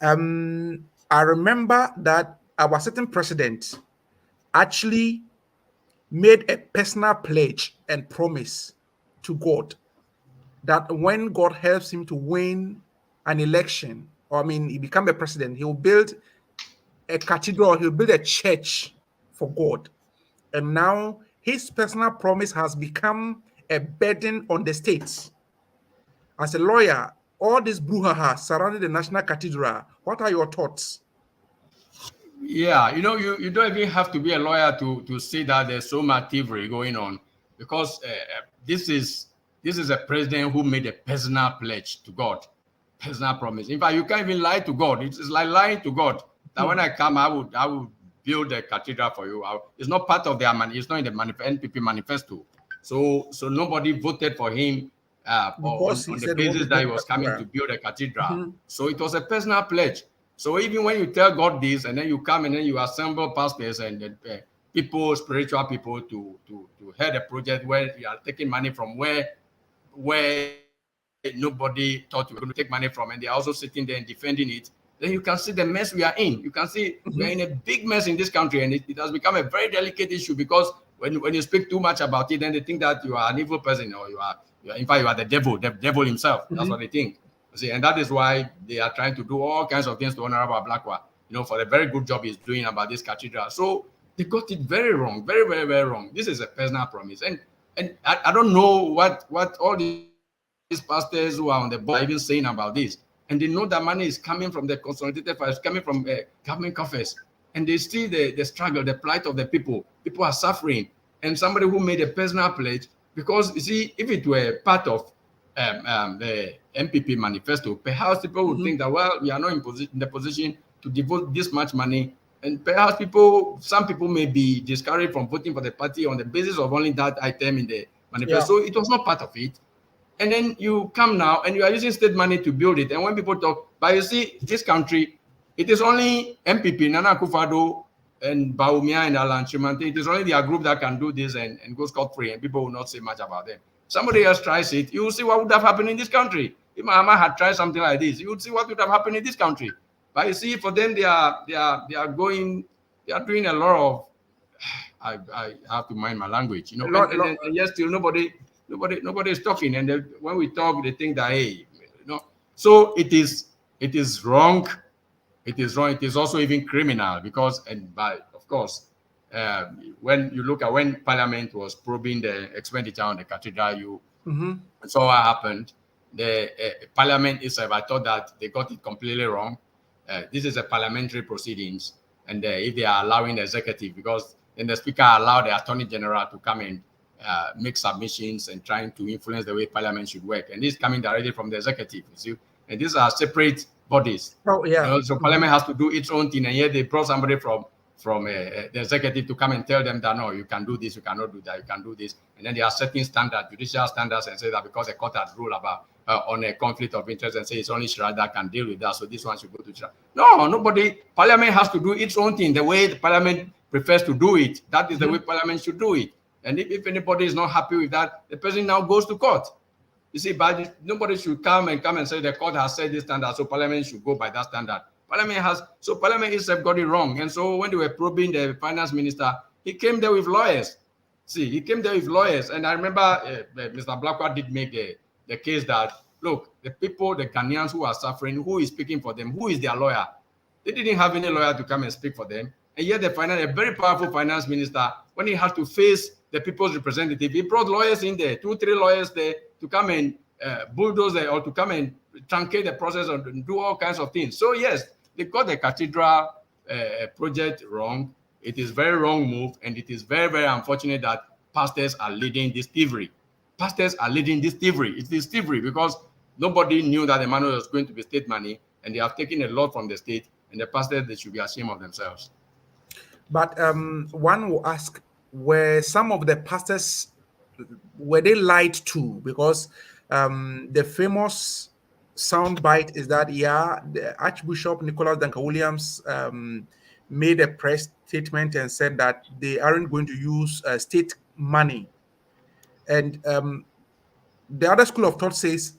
I remember that our sitting president actually made a personal pledge and promise to God that when God helps him to win an election, he become a president, he will build a cathedral, he'll build a church for God. And now his personal promise has become a burden on the states. As a lawyer, all this brouhaha surrounding the National Cathedral, what are your thoughts? Yeah, you don't even have to be a lawyer to see that there's so much thievery going on, because this is a president who made a personal pledge to God, personal promise. In fact, you can't even lie to God. It's like lying to God. That when I come, I would build a cathedral for you. It's not part of their money. It's not in the NPP manifesto. So nobody voted for him on the basis that he was coming to build a cathedral. So it was a personal pledge. So even when you tell God this, and then you come and then you assemble pastors and people, spiritual people, to head a project where you are taking money from where nobody thought we were going to take money from, and they're also sitting there and defending it, then you can see the mess we are in. You can see we are in a big mess in this country, and it has become a very delicate issue because when you speak too much about it, then they think that you are an evil person, or in fact, you are the devil himself. That's what they think. See, and that is why they are trying to do all kinds of things to Honorable Blackwell, for the very good job he's doing about this cathedral. So they got it very wrong, very, very, very wrong. This is a personal promise. And I don't know what all these pastors who are on the board are even saying about this. And they know that money is coming from the consolidated funds, coming from government coffers. And they see the struggle, the plight of the people. People are suffering. And somebody who made a personal pledge, because you see, if it were part of the MPP manifesto, perhaps people would think that, well, we are not in the position to devote this much money, and perhaps some people may be discouraged from voting for the party on the basis of only that item in the manifesto. So it was not part of it. And then you come now and you are using state money to build it. And when people talk, but you see, this country, it is only MPP, Nana Akufo-Addo, and Bawumia and Alan Chimante. It is only their group that can do this and go scot-free, and people will not say much about them. Somebody else tries it, you will see what would have happened in this country. If Mahama had tried something like this, you would see what would have happened in this country. But you see, for them, they are doing a lot of. I have to mind my language, and yet still nobody is talking. And when we talk, they think that So it is wrong. It is wrong. It is also even criminal because, of course, when you look at when Parliament was probing the expenditure on the cathedral, you saw what happened. The Parliament itself, I thought that they got it completely wrong. This is a parliamentary proceedings, and if they are allowing the executive, because then the Speaker allowed the Attorney General to come and make submissions and trying to influence the way Parliament should work, and this is coming directly from the executive. You see, and these are separate bodies. Oh yeah. So Parliament has to do its own thing, and yet they brought somebody from the executive to come and tell them that no, you can do this, you cannot do that, you can do this, and then they are setting standards, judicial standards, and say that because the court has ruled about on a conflict of interest and say it's only Shira that can deal with that, so this one should go to Shira. No, nobody. Parliament has to do its own thing the way the Parliament prefers to do it. That is the way Parliament should do it. And if anybody is not happy with that, the person now goes to court. You see, but nobody should come and say the court has set this standard, so Parliament should go by that standard. Parliament itself got it wrong. And so when they were probing the finance minister, he came there with lawyers. He came there with lawyers. And I remember Mr. Blackwell did make the case that, look, the people, the Ghanaians who are suffering, who is speaking for them? Who is their lawyer? They didn't have any lawyer to come and speak for them. And yet a very powerful finance minister, when he had to face the people's representative, he brought lawyers in there, 2-3 lawyers there to come and bulldoze it or to come and truncate the process and do all kinds of things. So yes, they got the cathedral project wrong. It is very wrong move, and it is very, very unfortunate that pastors are leading this thievery. Pastors are leading this thievery. It is thievery because nobody knew that the money was going to be state money, and they have taken a lot from the state, and the pastors, they should be ashamed of themselves. But one will ask, were some of the pastors, were they lied to? Because the famous soundbite is that, the Archbishop Nicholas Duncan Williams made a press statement and said that they aren't going to use state money. And the other school of thought says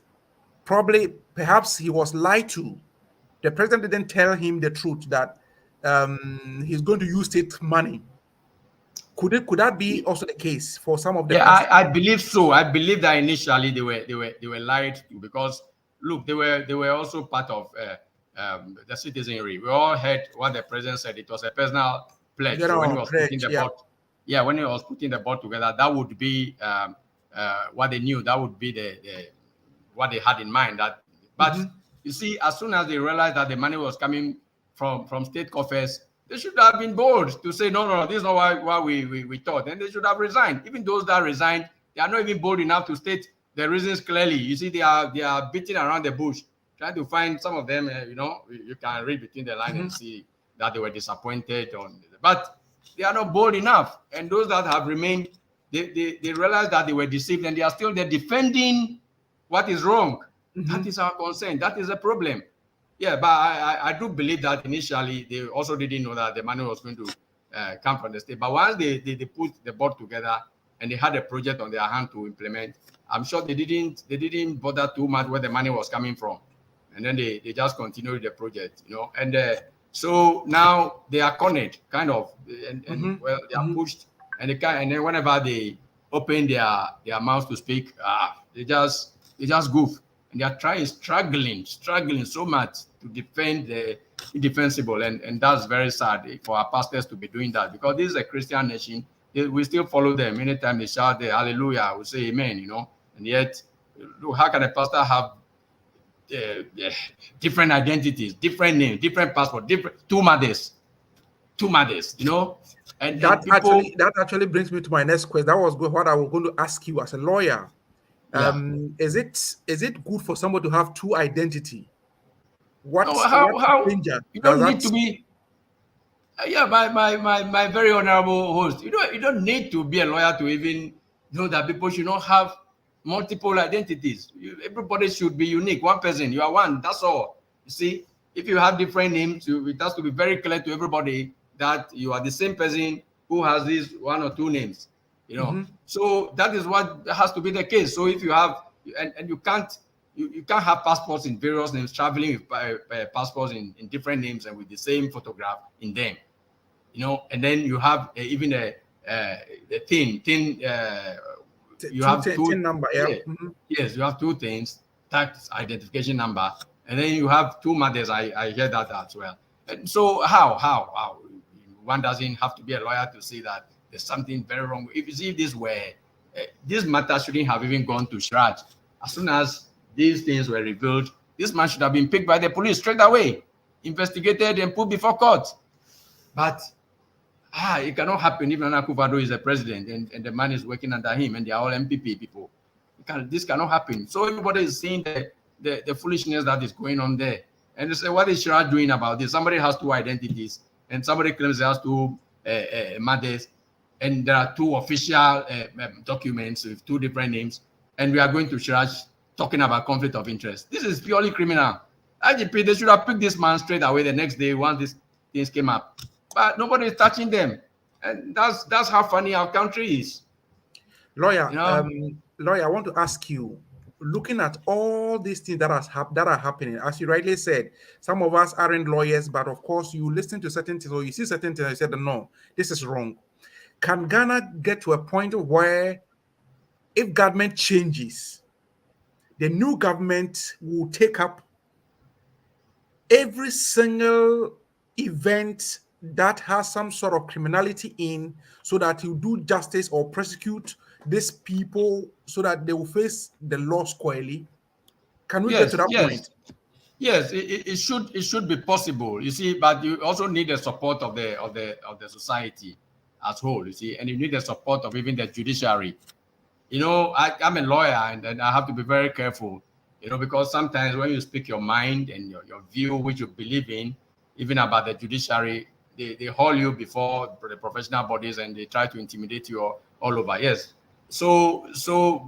perhaps he was lied to. The president didn't tell him the truth that he's going to use state money. Could that be also the case for some of the? Yeah, I believe so. I believe that initially they were lied to because look, they were also part of the citizenry. We all heard what the president said. It was a personal pledge. So when he was putting the board, when he was putting the board together, that would be what they knew. That would be the what they had in mind. But you see, as soon as they realized that the money was coming from state coffers, they should have been bold to say, no, this is not what we thought. And they should have resigned. Even those that resigned, they are not even bold enough to state the reasons clearly. You see, they are beating around the bush, trying to find some of them, you can read between the lines and see that they were disappointed. But they are not bold enough. And those that have remained, they realize that they were deceived and they are still there defending what is wrong. That is our concern. That is a problem. Yeah, but I do believe that initially they also didn't know that the money was going to come from the state. But once they put the board together, and they had a project on their hand to implement. I'm sure they didn't bother too much where the money was coming from, and then they just continued the project, And so now they are cornered, kind of, and well, they are pushed, and then whenever they open their mouths to speak, they just goof, and they are struggling so much to defend the indefensible, and that's very sad for our pastors to be doing that, because this is a Christian nation. We still follow them. Anytime they shout the hallelujah, we say amen, and yet how can a pastor have different identities, different names, different passport, two mothers, and that actually brings me to my next question. That was what I was going to ask you as a lawyer. Is it good for somebody to have two identity? What danger? You don't need to be. My very honorable host. You don't need to be a lawyer to even know that people should not have multiple identities. Everybody should be unique. One person, you are one. That's all. You see, if you have different names, it has to be very clear to everybody that you are the same person who has these one or two names. So that is what has to be the case. So if you have, and you can't have passports in various names, traveling with passports in different names and with the same photograph in them, and then you have even a thin. You have two number, Yes, you have two things: tax identification number, and then you have two mothers. I hear that as well. And so how one doesn't have to be a lawyer to see that there's something very wrong. If you see this matter shouldn't have even gone to charge. As soon as these things were revealed, this man should have been picked by the police straight away, investigated and put before court. But it cannot happen if Nana Akufo-Addo is the president and the man is working under him and they are all MPP people. This cannot happen. So everybody is seeing the foolishness that is going on there. And they say, what is Shira doing about this? Somebody has two identities and somebody claims he has two mothers, and there are two official documents with two different names, and we are going to charge talking about conflict of interest. This is purely criminal. IGP, they should have picked this man straight away the next day once these things came up. But nobody is touching them. And that's how funny our country is. Lawyer, lawyer, I want to ask you, looking at all these things that are happening, as you rightly said, some of us aren't lawyers, but of course you listen to certain things or you see certain things and you said, no, this is wrong. Can Ghana get to a point where if government changes, the new government will take up every single event that has some sort of criminality in, so that you do justice or prosecute these people so that they will face the law squarely? Can we get to that point? Yes, it should be possible. You see, but you also need the support of the society as whole. You see, and you need the support of even the judiciary. I'm a lawyer, and I have to be very careful. Because sometimes when you speak your mind and your view, which you believe in, even about the judiciary, they haul you before the professional bodies and they try to intimidate you all over. Yes. So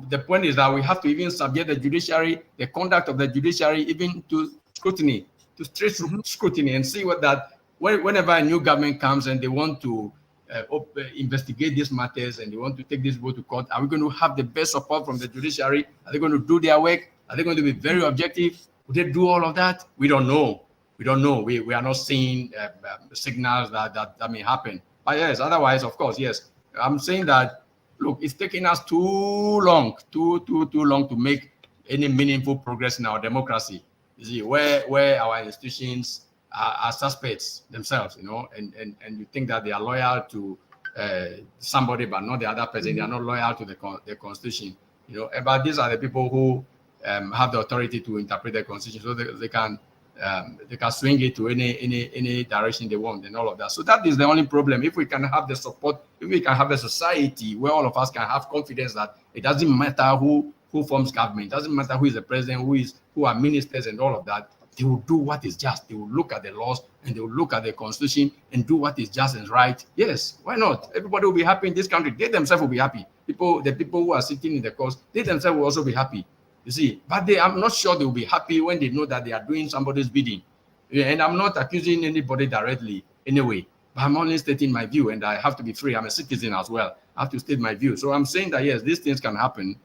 the point is that we have to even subject the judiciary, the conduct of the judiciary, even to scrutiny, to strict scrutiny, and see whenever a new government comes and they want to investigate these matters and they want to take this vote to court, are we going to have the best support from the judiciary? Are they going to do their work? Are they going to be very objective? Would they do all of that? We don't know. We are not seeing signals that may happen. But yes, otherwise, of course, yes. I'm saying that, look, it's taking us too long to make any meaningful progress in our democracy. You see, where our institutions are suspects themselves, and you think that they are loyal to somebody but not the other person. They are not loyal to the constitution, but these are the people who have the authority to interpret the constitution, so they can swing it to any direction they want and all of that. So that is the only problem. If we can have the support, if we can have a society where all of us can have confidence that it doesn't matter who forms government, it doesn't matter who is the president, who are ministers and all of that, they will do what is just. They will look at the laws and they will look at the constitution and do what is just and right. Yes, why not? Everybody will be happy in this country. They themselves will be happy. The people who are sitting in the courts, they themselves will also be happy. You see, but I'm not sure they will be happy when they know that they are doing somebody's bidding. And I'm not accusing anybody directly anyway. I'm only stating my view, and I have to be free. I'm a citizen as well. I have to state my view. So I'm saying that yes, these things can happen,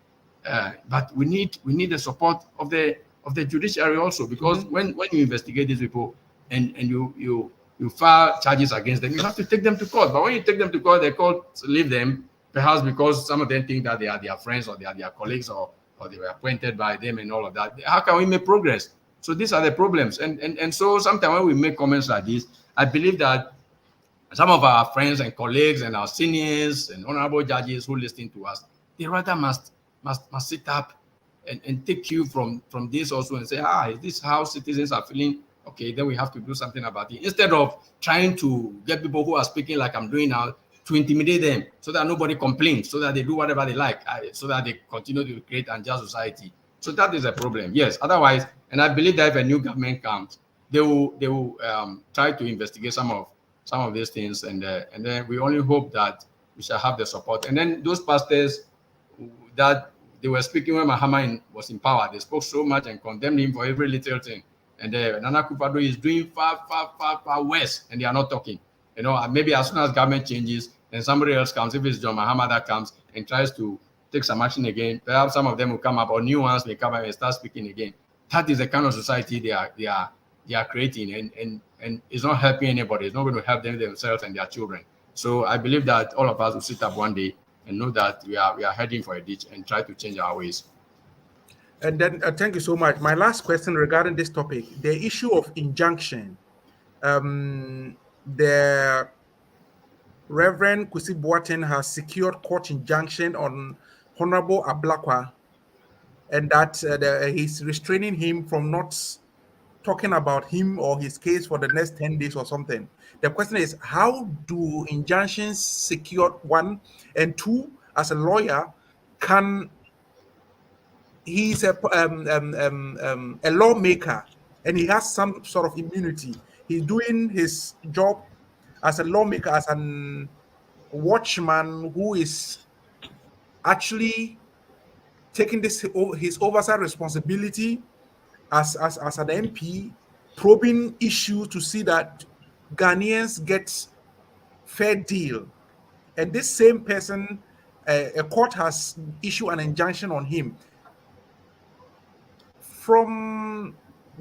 but we need the support of the judiciary also, because when you investigate these people and you file charges against them, you have to take them to court. But when you take them to court, the court leave them, perhaps because some of them think that they are their friends or they are their colleagues or they were appointed by them and all of that. How can we make progress? So these are the problems. And so sometimes when we make comments like this, I believe that some of our friends and colleagues and our seniors and honorable judges who listen to us, they rather must sit up and take cue from this also and say, is this how citizens are feeling? Okay, then we have to do something about it. Instead of trying to get people who are speaking like I'm doing now to intimidate them so that nobody complains, so that they do whatever they like, so that they continue to create an unjust society. So that is a problem. Yes, otherwise, and I believe that if a new government comes, they will try to investigate some of these things, and then we only hope that we shall have the support. And then those pastors that they were speaking when Mahama was in power, they spoke so much and condemned him for every little thing. And Nana Akufo-Addo is doing far worse, and they are not talking. You know, maybe as soon as government changes, and somebody else comes, if it's John Mahama that comes and tries to take some action again, perhaps some of them will come up, or new ones may come up and start speaking again. That is the kind of society they are creating, and it's not helping anybody. It's not going to help them themselves and their children. So I believe that all of us will sit up one day and know that we are heading for a ditch and try to change our ways. And then thank you so much. My last question regarding this topic, the issue of injunction. The Reverend Kwesi Boateng has secured court injunction on Honorable Ablakwa, and that he's restraining him from not talking about him or his case for the next 10 days or something. The question is, how do injunctions secure, one, and two, as a lawyer, he's a lawmaker and he has some sort of immunity. He's doing his job as a lawmaker, as a watchman who is actually taking his oversight responsibility as an MP, probing issues to see that Ghanaians get fair deal. And this same person, a court has issued an injunction on him. From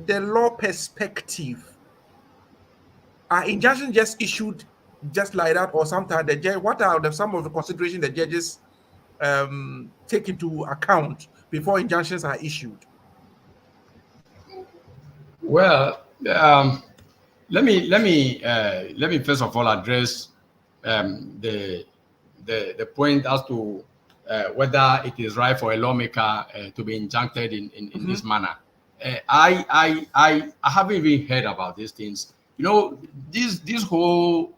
the law perspective, are injunctions just issued just like that, or sometimes the judge? What are some of the considerations the judges take into account before injunctions are issued? Well, let me first of all address the point as to whether it is right for a lawmaker to be injuncted in this manner. I haven't even heard about these things. You know, this whole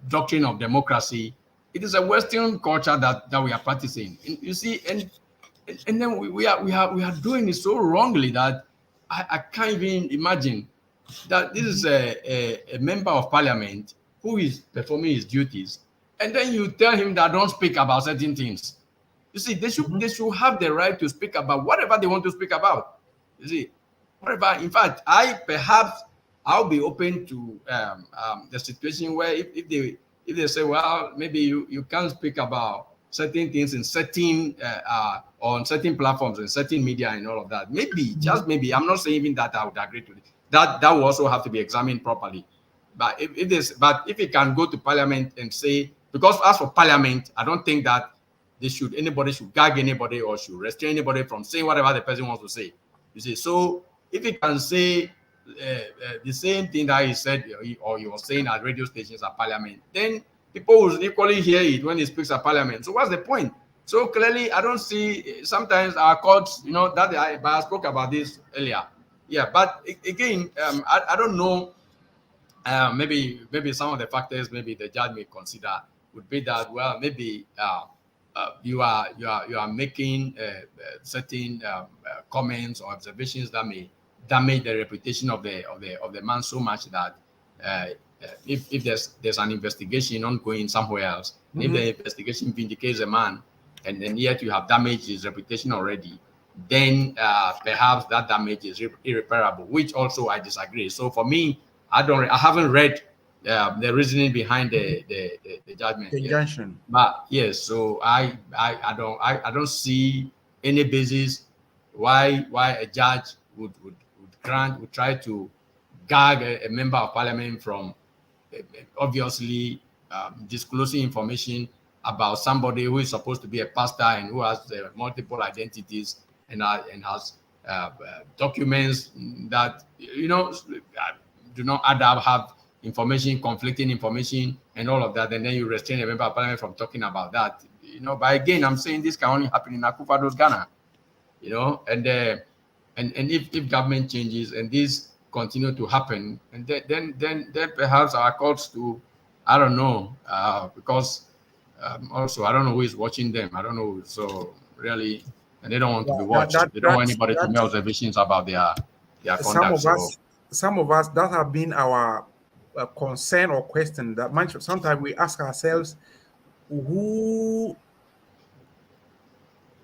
doctrine of democracy, it is a Western culture that we are practicing. You see, and then we are doing it so wrongly that I can't even imagine that this is a member of parliament who is performing his duties, and then you tell him that don't speak about certain things. You see, they should have the right to speak about whatever they want to speak about. You see, whatever. In fact, I'll be open to the situation where if they say, well, maybe you can't speak about certain things in certain on certain platforms and certain media and all of that. Maybe, just maybe, I'm not saying even that I would agree to it. That will also have to be examined properly. But if it can go to parliament and say, because as for parliament, I don't think that anybody should gag anybody or should restrain anybody from saying whatever the person wants to say. You see, so if he can say the same thing that he said or he was saying at radio stations at parliament, then people will equally hear it when he speaks at parliament. So what's the point? So clearly, I don't see, sometimes our courts, that I spoke about this earlier. Yeah, but again, I don't know. Maybe some of the factors maybe the judge may consider would be that, well, maybe you are making certain comments or observations that may damage the reputation of the man so much that if there's an investigation ongoing somewhere else, if the investigation vindicates a man and yet you have damaged his reputation already, then perhaps that damage is irreparable, which also I disagree. So for me, I haven't read the reasoning behind the judgment. The injunction. But yes, so I don't see any basis why a judge would try to gag a member of parliament from obviously disclosing information about somebody who is supposed to be a pastor and who has multiple identities and has documents that do not add up, have conflicting information, and all of that, and then you restrain a member of parliament from talking about that. But again, I'm saying this can only happen in Akufo-Addo's Ghana. And if government changes and this continue to happen, and then perhaps our courts to, I don't know, because also I don't know who is watching them. I don't know. So really, and they don't want to be watched. They don't want anybody to make observations about their conduct. Some of us that have been our concern or question that sometimes we ask ourselves, who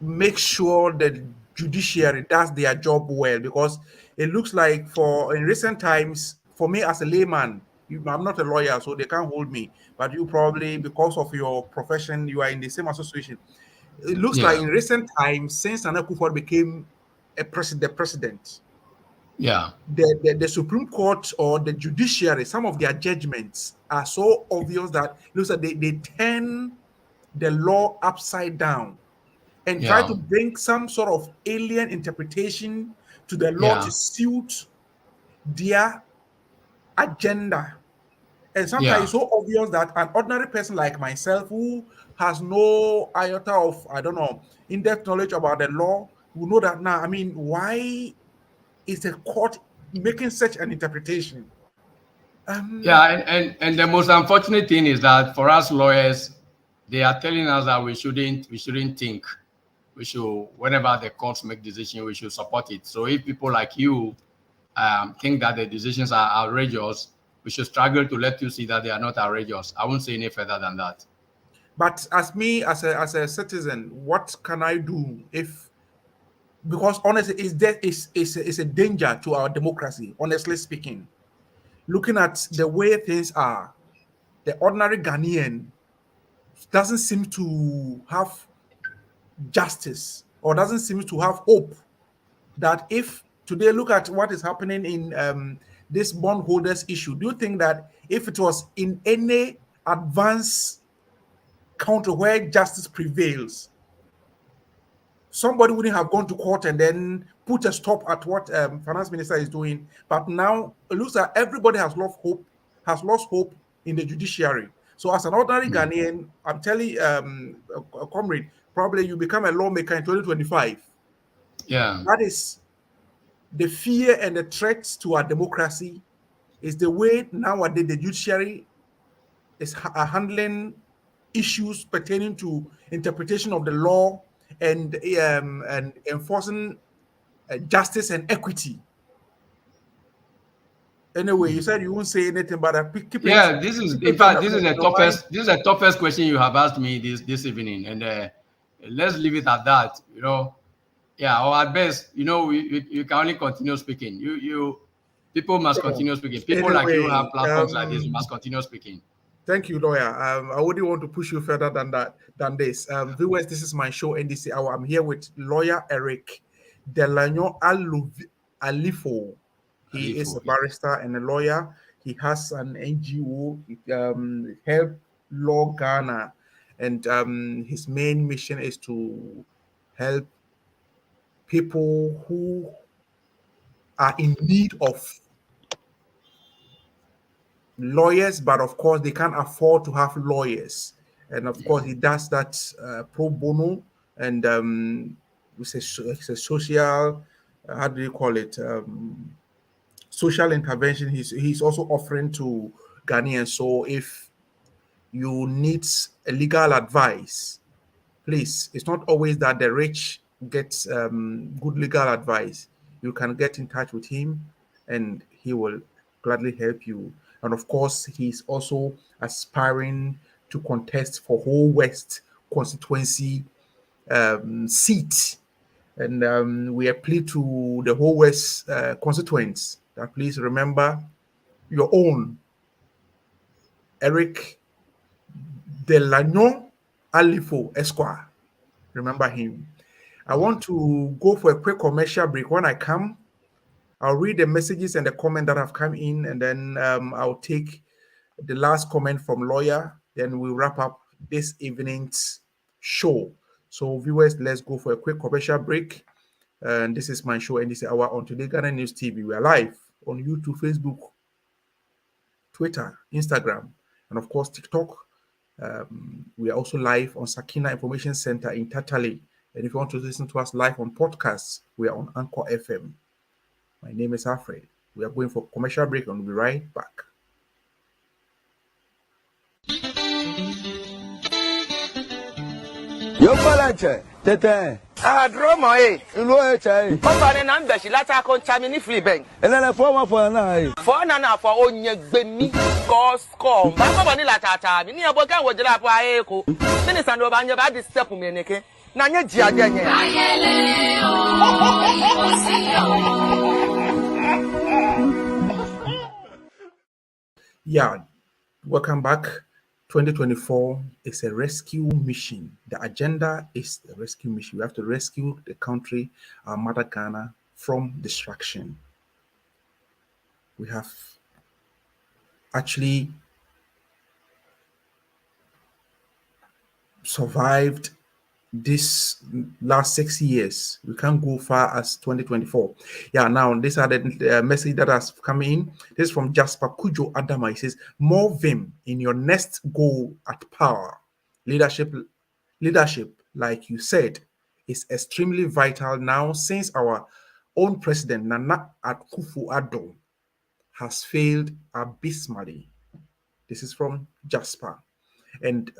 makes sure that judiciary does their job well? Because it looks like in recent times, for me as a layman, I'm not a lawyer, so they can't hold me, but you probably, because of your profession, you are in the same association. It looks like in recent times, since Nana Akufo-Addo became the president, the Supreme Court or the judiciary, some of their judgments are so obvious that it looks like they turn the law upside down and try to bring some sort of alien interpretation to the law to suit their agenda. And sometimes it's so obvious that an ordinary person like myself, who has no iota of, I don't know, in-depth knowledge about the law, will know that now. I mean, why is the court making such an interpretation? And the most unfortunate thing is that for us lawyers, they are telling us that we shouldn't think. We should, whenever the courts make decisions, we should support it. So if people like you think that the decisions are outrageous, we should struggle to let you see that they are not outrageous. I won't say any further than that. But as a citizen, what can I do because honestly, it's a danger to our democracy, honestly speaking. Looking at the way things are, the ordinary Ghanaian doesn't seem to have justice or doesn't seem to have hope that if today, look at what is happening in this bondholders issue. Do you think that if it was in any advanced country where justice prevails, somebody wouldn't have gone to court and then put a stop at what finance minister is doing? But now it looks like everybody has lost hope in the judiciary. So as an ordinary Ghanaian, I'm telling a comrade, probably you become a lawmaker in 2025. That is the fear and the threats to our democracy, is the way nowadays the judiciary is handling issues pertaining to interpretation of the law and enforcing justice and equity. Anyway, you said you won't say anything, but this is the toughest question you have asked me this evening, and let's leave it at that. Or at best, you can only continue speaking. People must continue speaking. People like you have platforms like this. You must continue speaking. Thank you, lawyer. I wouldn't want to push you further than this. Viewers, this is my show NDCHour. I'm here with lawyer Eric Delano Alifo. He is a barrister and a lawyer. He has an NGO, Help Law Ghana, and his main mission is to help people who are in need of lawyers, but of course they can't afford to have lawyers. And of course he does that pro bono, and it's a social, how do you call it? Social intervention. He's also offering to Ghanaians. So if you need a legal advice, please, it's not always that the rich gets good legal advice. You can get in touch with him and he will gladly help you. And of course, he's also aspiring to contest for whole West constituency seat. And we appeal to the whole West constituents that please remember your own. Eric Delagnon Alifo Esquire. Remember him. I want to go for a quick commercial break. When I come, I'll read the messages and the comment that have come in, and then I'll take the last comment from Lawyer. Then we'll wrap up this evening's show. So viewers, let's go for a quick commercial break. And this is MyShow NDCHour on Today Ghana News TV. We are live on YouTube, Facebook, Twitter, Instagram, and of course TikTok. We are also live on Sakina Information Center in Tatale. And if you want to listen to us live on podcasts, we are on Anchor FM. My name is Alfred. We are going for commercial break and we'll be right back. Yo Palanche, Tete. Drama, Ulo Chai. Papa and Ambeshi, Lata Contamini Free Bank. And then a former for an eye. For Nana for own Yemi, call, Papa Vanilla Tata, near Boga, what did I buy? Minister Novanya bad this step of Meneke. Nanya Gia. Yeah, welcome back. 2024 is a rescue mission. The agenda is the rescue mission. We have to rescue the country, our mother Ghana, from destruction. We have actually survived this last 6 years. We can't go far as 2024. Yeah, now these are the message that has come in. This is from Jasper Kujo Adama. He says, more vim in your next goal at power. Leadership, like you said, is extremely vital now since our own president, Nana Akufo-Addo, has failed abysmally. This is from Jasper. And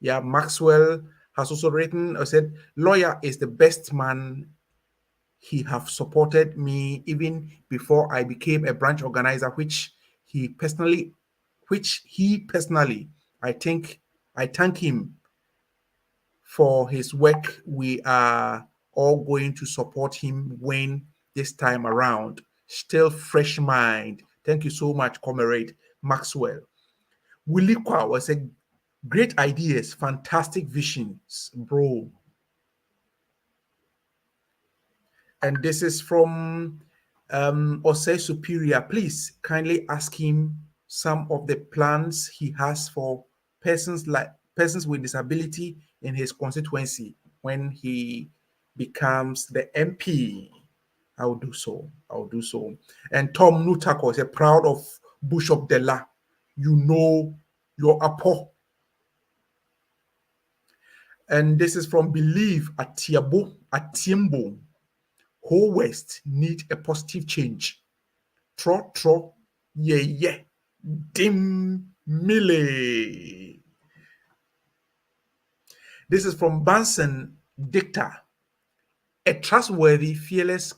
yeah, Maxwell has also written or said, lawyer is the best man. He have supported me even before I became a branch organizer, which he personally, I thank him for his work. We are all going to support him win this time around. Still fresh mind. Thank you so much, Comrade Maxwell. Willie Kwa was a great ideas, fantastic visions, bro. And this is from Osei Superior. Please kindly ask him some of the plans he has for persons with disability in his constituency when he becomes the MP. I will do so. And Tom Nutako is proud of Bishop Dela. You know your apo. And this is from Believe at Tiembo. Whole West need a positive change. Tro, yeah. Dim Mille. This is from Banson Dicta. A trustworthy, fearless,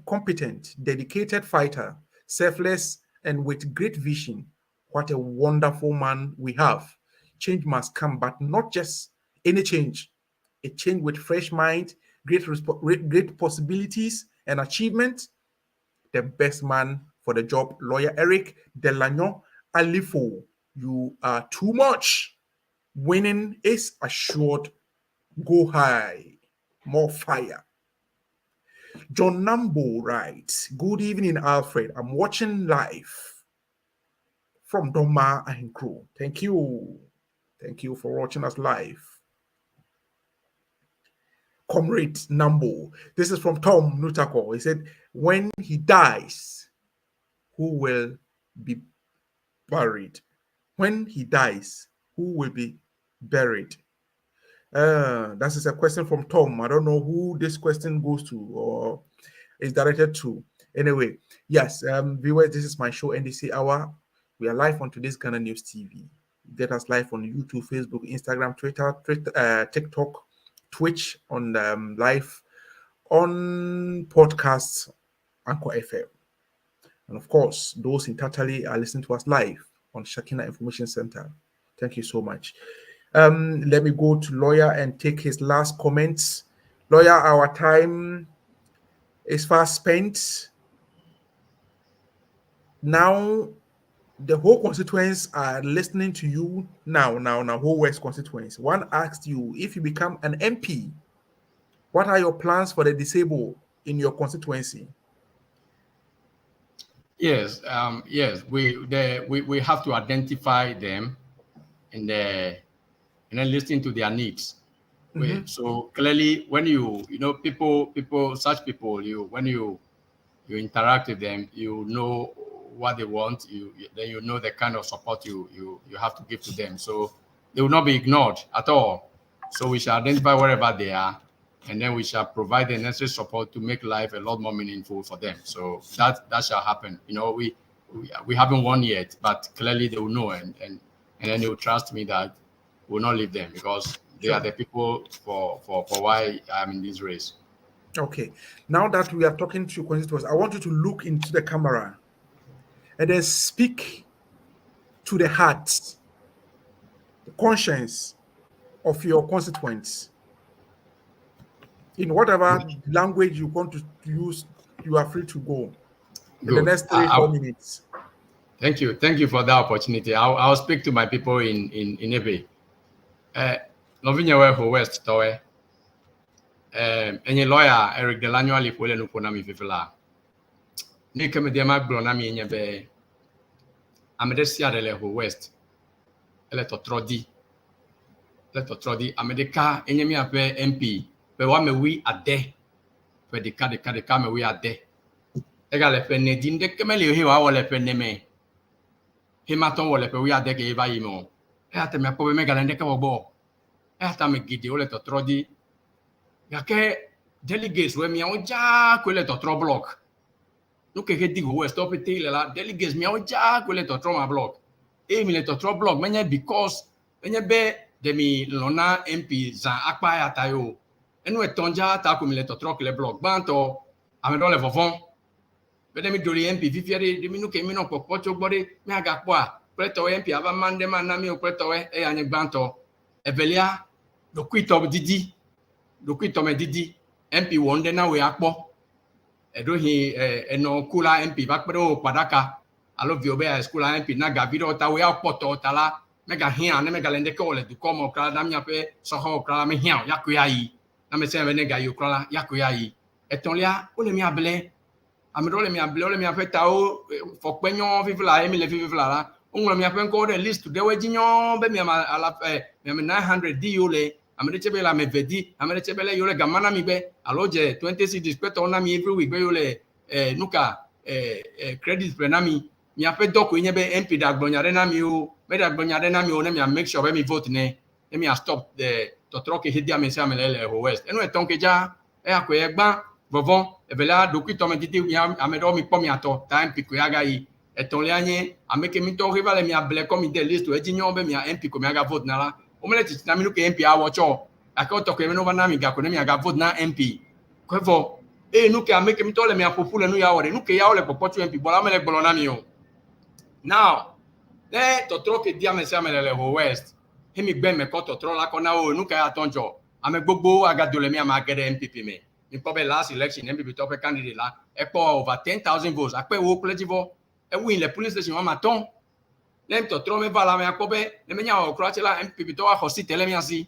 competent, dedicated fighter, selfless, and with great vision. What a wonderful man we have. Change must come, but not just any change. A change with fresh mind, great possibilities and achievement. The best man for the job, lawyer Eric Delagnon Alifo. You are too much. Winning is assured. Go high. More fire. John Nambo writes, good evening, Alfred. I'm watching live from Doma Ahinkro. Thank you. Thank you for watching us live. Comrade Nambo. This is from Tom Nutako. He said, when he dies, who will be buried? When he dies, who will be buried? That is a question from Tom. I don't know who this question goes to or is directed to. Anyway, yes, viewers, this is MyShow NDCHour. We are live on Today's Ghana News TV. Get us live on YouTube, Facebook, Instagram, Twitter, TikTok, Twitch, on live on podcasts, Anchor FM. And of course, those in Tatale are listening to us live on Sakina Information Center. Thank you so much. Let me go to Lawyer and take his last comments. Lawyer, our time is fast spent. Now, the whole constituents are listening to you now, whole West constituents. One asked you, if you become an MP, what are your plans for the disabled in your constituency? Yes, yes, we have to identify them and then listen to their needs. So clearly, when such people, when you interact with them, you know what they want. Then you know the kind of support you have to give to them. So they will not be ignored at all. So we shall identify wherever they are, and then we shall provide the necessary support to make life a lot more meaningful for them. So that shall happen. We haven't won yet, but clearly they will know, and then they will trust me that we will not leave them, because they are the people for why I'm in this race. Okay. Now that we are talking to your constituents, I want you to look into the camera and then speak to the heart, the conscience of your constituents. In whatever language you want to use, you are free to go. In the next 3-4 minutes. Thank you for that opportunity. I'll speak to my people in Ebe. Novinya for West Towe. Any lawyer Eric Delano li pole no pona mi fefela. Ni keme de maglo na mi nyebe. Amede sia de le ho West. Ele to trodi. Amede ka enyemi ape MP. Pe wa me wi ade. Pe de ka me wi ade. Ega le pe ne din de keme le he wa wole pe ne me. He maton wole pe wi ade ke ba yimo. E ate me po me galende ka bo. E ata me gidi ole to trodi. Yake delegates we mi ja quelle to tro block. No che dico we stop it la delegates mi ja quelle to tro ma block. E mi le to tro block menye because menye be de mi lona MP za akpa ya tayo. Enu etonja ta ko mi le to tro le block. Banto amedo le fofon. Be de mi dori MP fifiere de mi no ke mi no popo gbore mi aga kwa. Preto MP ava mande na mi o preto e anye banto. Evelia do quit of didi. Doku tome didi MP wonde na we akpo edohi eno kula MP bakpero padaka alo viobe skula MP na gaviro ta we akpoto tala mega hia ne mega lende ko le du komo kra na mia pe so ho kra me hia yakuya yi na me se me nega yu kra yakuya yi etonlia o le mi able amiro le mi able o le mi afeta o fokpenyo vivla emi le vivla la o mi apen ko de list de we jinyo be mi ala me 900 di o le amede chebela me vedi amede chebele yole gamana mi be aloje 20 cedis peto na mi every week be yole nuka credit prenami mi ape doko nye be MP da gbonyare na mi o me da gbonyare na mi o na mi make sure be mi vote ne mi stop the to troke hedia me se amelele ho West enu etonke ja akwe gba vovon evela doku to me titi amedo mi po mi ato time pico yaga yi etonle anye ameke mi to rival mi able comme de list o ejinyo be mi MP ko mi aga vote na la omeleti na minu ke MP awocho akoto ke meno bana mi ga ko mi aga vote na MP kwefo nu ke ameke mi to le mi apopule nu ya ore nu ke ya ole popotu MP bola mele gbolo na mi o now to troke dia me se amele ho West he mi gbe me ko to tro la ko na o nu ke atonjo ame gbogbo aga dole mi ama gede MPP me mi po be last election MPP top candidate la e po over 10,000 votes ape wo plejivo e win le police station ma ton nem to tro me bala me akobe le menya o krachela MPP to a hosi tele mi asi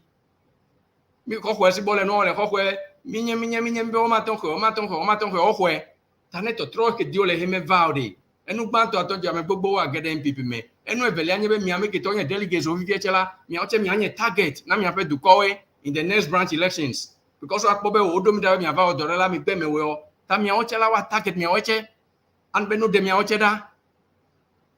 mi ko hwe si bole no le ko hwe minye mbe o ma ton ko o hwe tane to tro ke dio le heme vaudi enu gbanto atonja me gbogbo wa gede MPP me enu evele anye be mi ame ke to yen delegates o vivie chela mi oche mi anye target na mi ape du kowe in the next branch elections because akobe o do mi da mi ava odorela mi gbe me we o ta mi oche la wa target mi oche an be no de mi oche da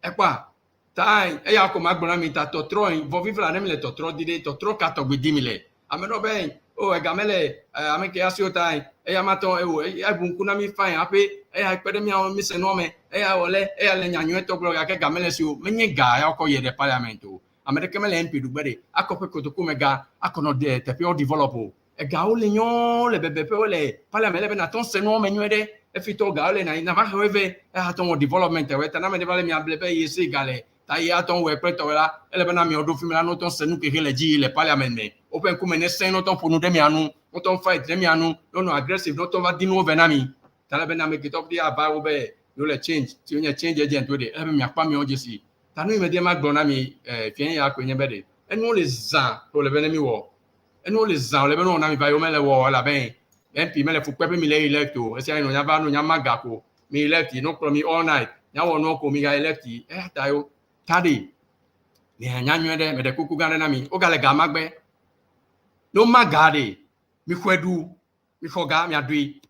ekwa tai ya ko magbona mi ta to tro vo vivla ne mi le to tro dide to tro ka to gbedi mi le ameno ben o egamele ameke asio tai ya mato e bunku na mi fine ape ya pede mi mi se no me ya ole ya le nyanyo to glo ya ke gamele si o menye ga ya ko ye de parliament o amerike mele MP du gbede akope ko to kumega akono de te pe o develop o e ga o le nyon le bebe pe o le parliament le be na ton se no menyo de e fito ga o le na va heve e ton development we ta na me de vale mi ablebe ye se gale ta ya ton we preto la ele be na mi odo fimi la no ton se nu ke hele ji le parliament me open come ne sen no ton pour nous de mi anu no ton fight de mi anu no aggressive no ton va di no venami ta le be na me get up dia ba o be no le change ti o nye change agent we de ele be mi apa mi o jesi Tanu imedi ma gbona mi fien ya ko nyebede. Enu le zan to le bene mi wo. Enu le zan le bene na mi ba yo mele wo la ben. MP mele fu pepe mi le electo. Ese no nya ba no nya maga ko. Mi electi no pro mi all night. Nya wo no ko mi ga electi. Ta yo. Tadi. Ni anya nywede me de kuku gane na mi. O gale ga magbe. No magade. Mi kwedu. Mi foga mi adui.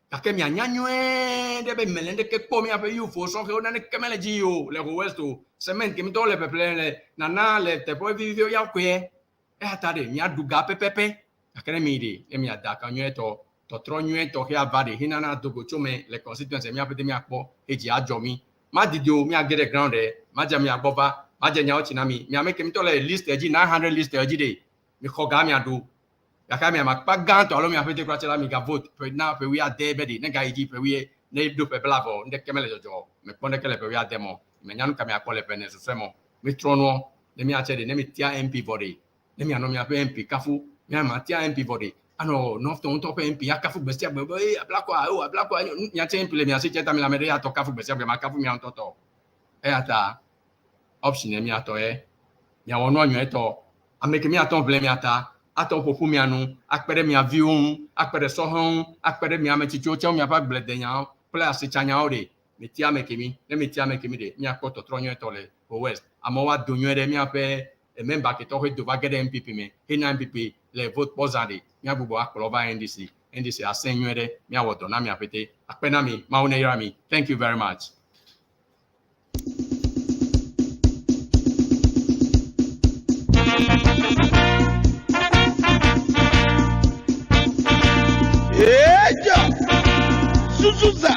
Kake mi anya nywede be melende ke po mi ape yu fo so ke ona ne kemele ji yo le ko westo. Cement ke mi to le peple le nana le te po vivio ya kwe. Tadi mi aduga pepepe. Kake mi di. E mi adaka nyeto. Totro nyeto ke avade. Hinana dogo chome le constituency mi apete mi akpo. Eji ajomi. Ma didio mi agere ground e. Ma jami agbova. Ma jenya ochinami. Mi ameke mi to le list eji 900 list eji de. Mi khoga mi adu. Yaka mi amak paganto alo mi apete kwa chela mi ga vote. Pe na pe we ade bedi. Ne ga iji pe we ne do pe blavo. Nde kemele jojo. Me ponde kele pe we ademo. Me nyanu ka mi akole pe ne semo. Mi trono. Ne mi achede ne mi tia MP body. Ne mi ano mi ape MP kafu. Mi ama tia MP body. Ano nofto on top MP ya kafu bestia be ablakwa nya tia MP le mi ase cheta mi la mere ya to kafu bestia be ma kafu mi an toto. Ata option mi ato mi awon no anyo eto ameke mi aton vle mi ata aton popu mi anu akpere mi avion akpere sohon akpere mi amechicho che mi apa blede nya pla ase chanya ore mi tia ameke mi ne mi tia ameke mi de mi akoto tronyo eto le o west amowa donyo de mi ape e member ke to he do bagede MPP me he na MPP le vote pozade mi abubo akoloba NDC asenyo de mi awodo na mi apete akpena mi ma one yira mi. Thank you very much. Suzuza.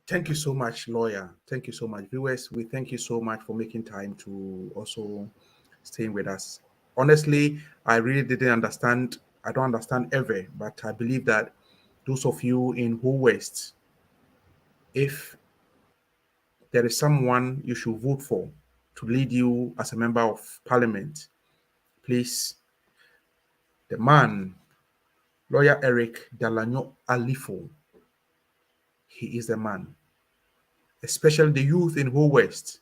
Thank you so much, lawyer. Thank you so much, viewers. We thank you so much for making time to also staying with us. Honestly, I really didn't understand. I don't understand ever, but I believe that those of you in Who West, if there is someone you should vote for to lead you as a member of parliament, please, the man, Lawyer Eric Dalanyo Alifo, he is the man. Especially the youth in Whole West.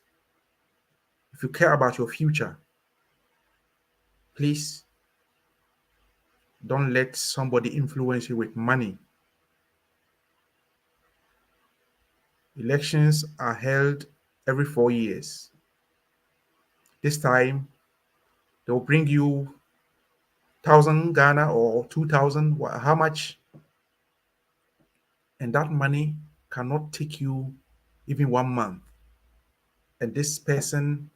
If you care about your future, please don't let somebody influence you with money. Elections are held every 4 years. This time, they will bring you 1,000 Ghana or 2,000, how much? And that money cannot take you even 1 month. And this person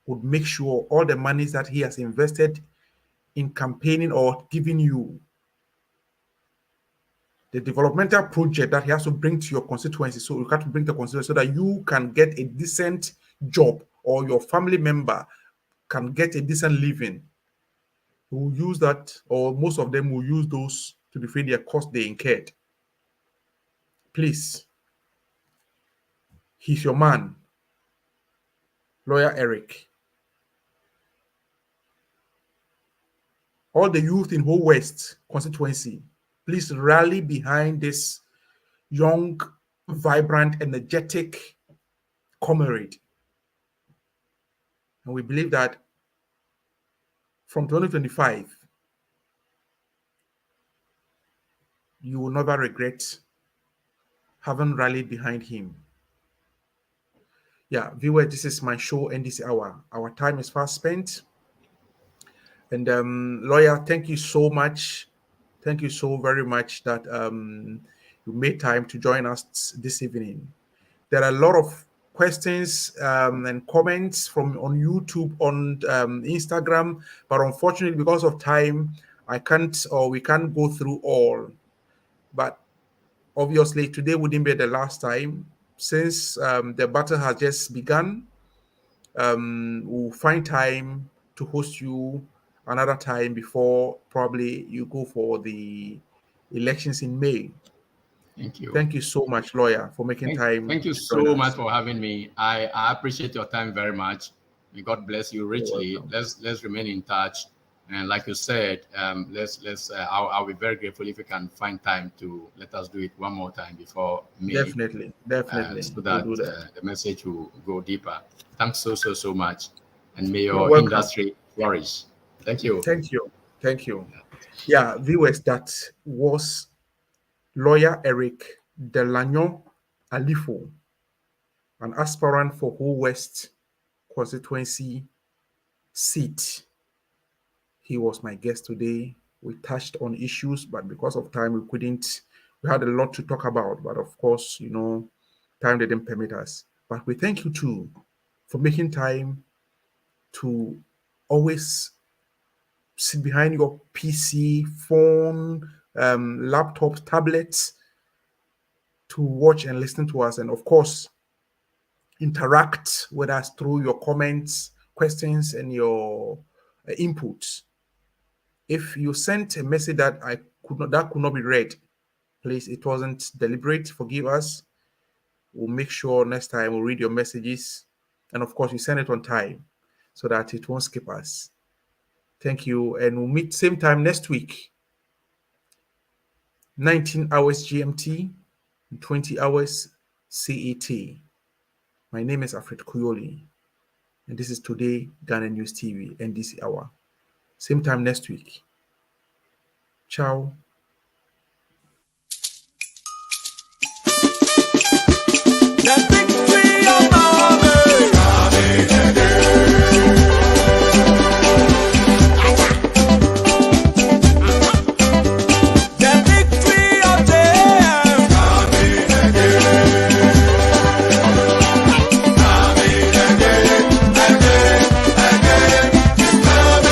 would make sure all the monies that he has invested in campaigning or giving you, the developmental project that he has to bring to your constituency, so you have to bring the constituency so that you can get a decent job or your family member can get a decent living. He will use that, or most of them will use those to defray their cost they incurred. Please, he's your man, Lawyer Eric. All the youth in Whole West constituency, please rally behind this young, vibrant, energetic comrade. And we believe that from 2025, you will never regret having rallied behind him. Yeah, viewer, this is MyShow NDCHour. Our time is fast spent. And lawyer, thank you so much. Thank you so very much that you made time to join us this evening. There are a lot of questions and comments from on YouTube, on Instagram, but unfortunately, because of time, we can't go through all. But obviously, today wouldn't be the last time. Since the battle has just begun, we'll find time to host you another time before probably you go for the elections in May. Thank you. Thank you so much, lawyer, for making time. Thank you so much for having me. I appreciate your time very much. May God bless you richly. Let's remain in touch. And like you said, I'll be very grateful if you can find time to let us do it one more time before May. Definitely. So that, we'll do that. The message will go deeper. Thanks so much. And may your industry flourish. Thank you. Thank you. Yeah, viewers, that was lawyer Eric Delagnon Alifo, an aspirant for Whole West constituency seat. He was my guest today. We touched on issues, but because of time, we couldn't. We had a lot to talk about, but of course, time didn't permit us. But we thank you too for making time to always sit behind your PC, phone, laptop, tablets to watch and listen to us, and of course, interact with us through your comments, questions, and your inputs. If you sent a message that could not be read, please, it wasn't deliberate. Forgive us. We'll make sure next time we'll read your messages, and of course, you send it on time so that it won't skip us. Thank you, and we'll meet same time next week. 19 hours GMT, 20 hours CET. My name is Alfred Kuyoli, and this is Today Ghana News TV NDC Hour. Same time next week. Ciao.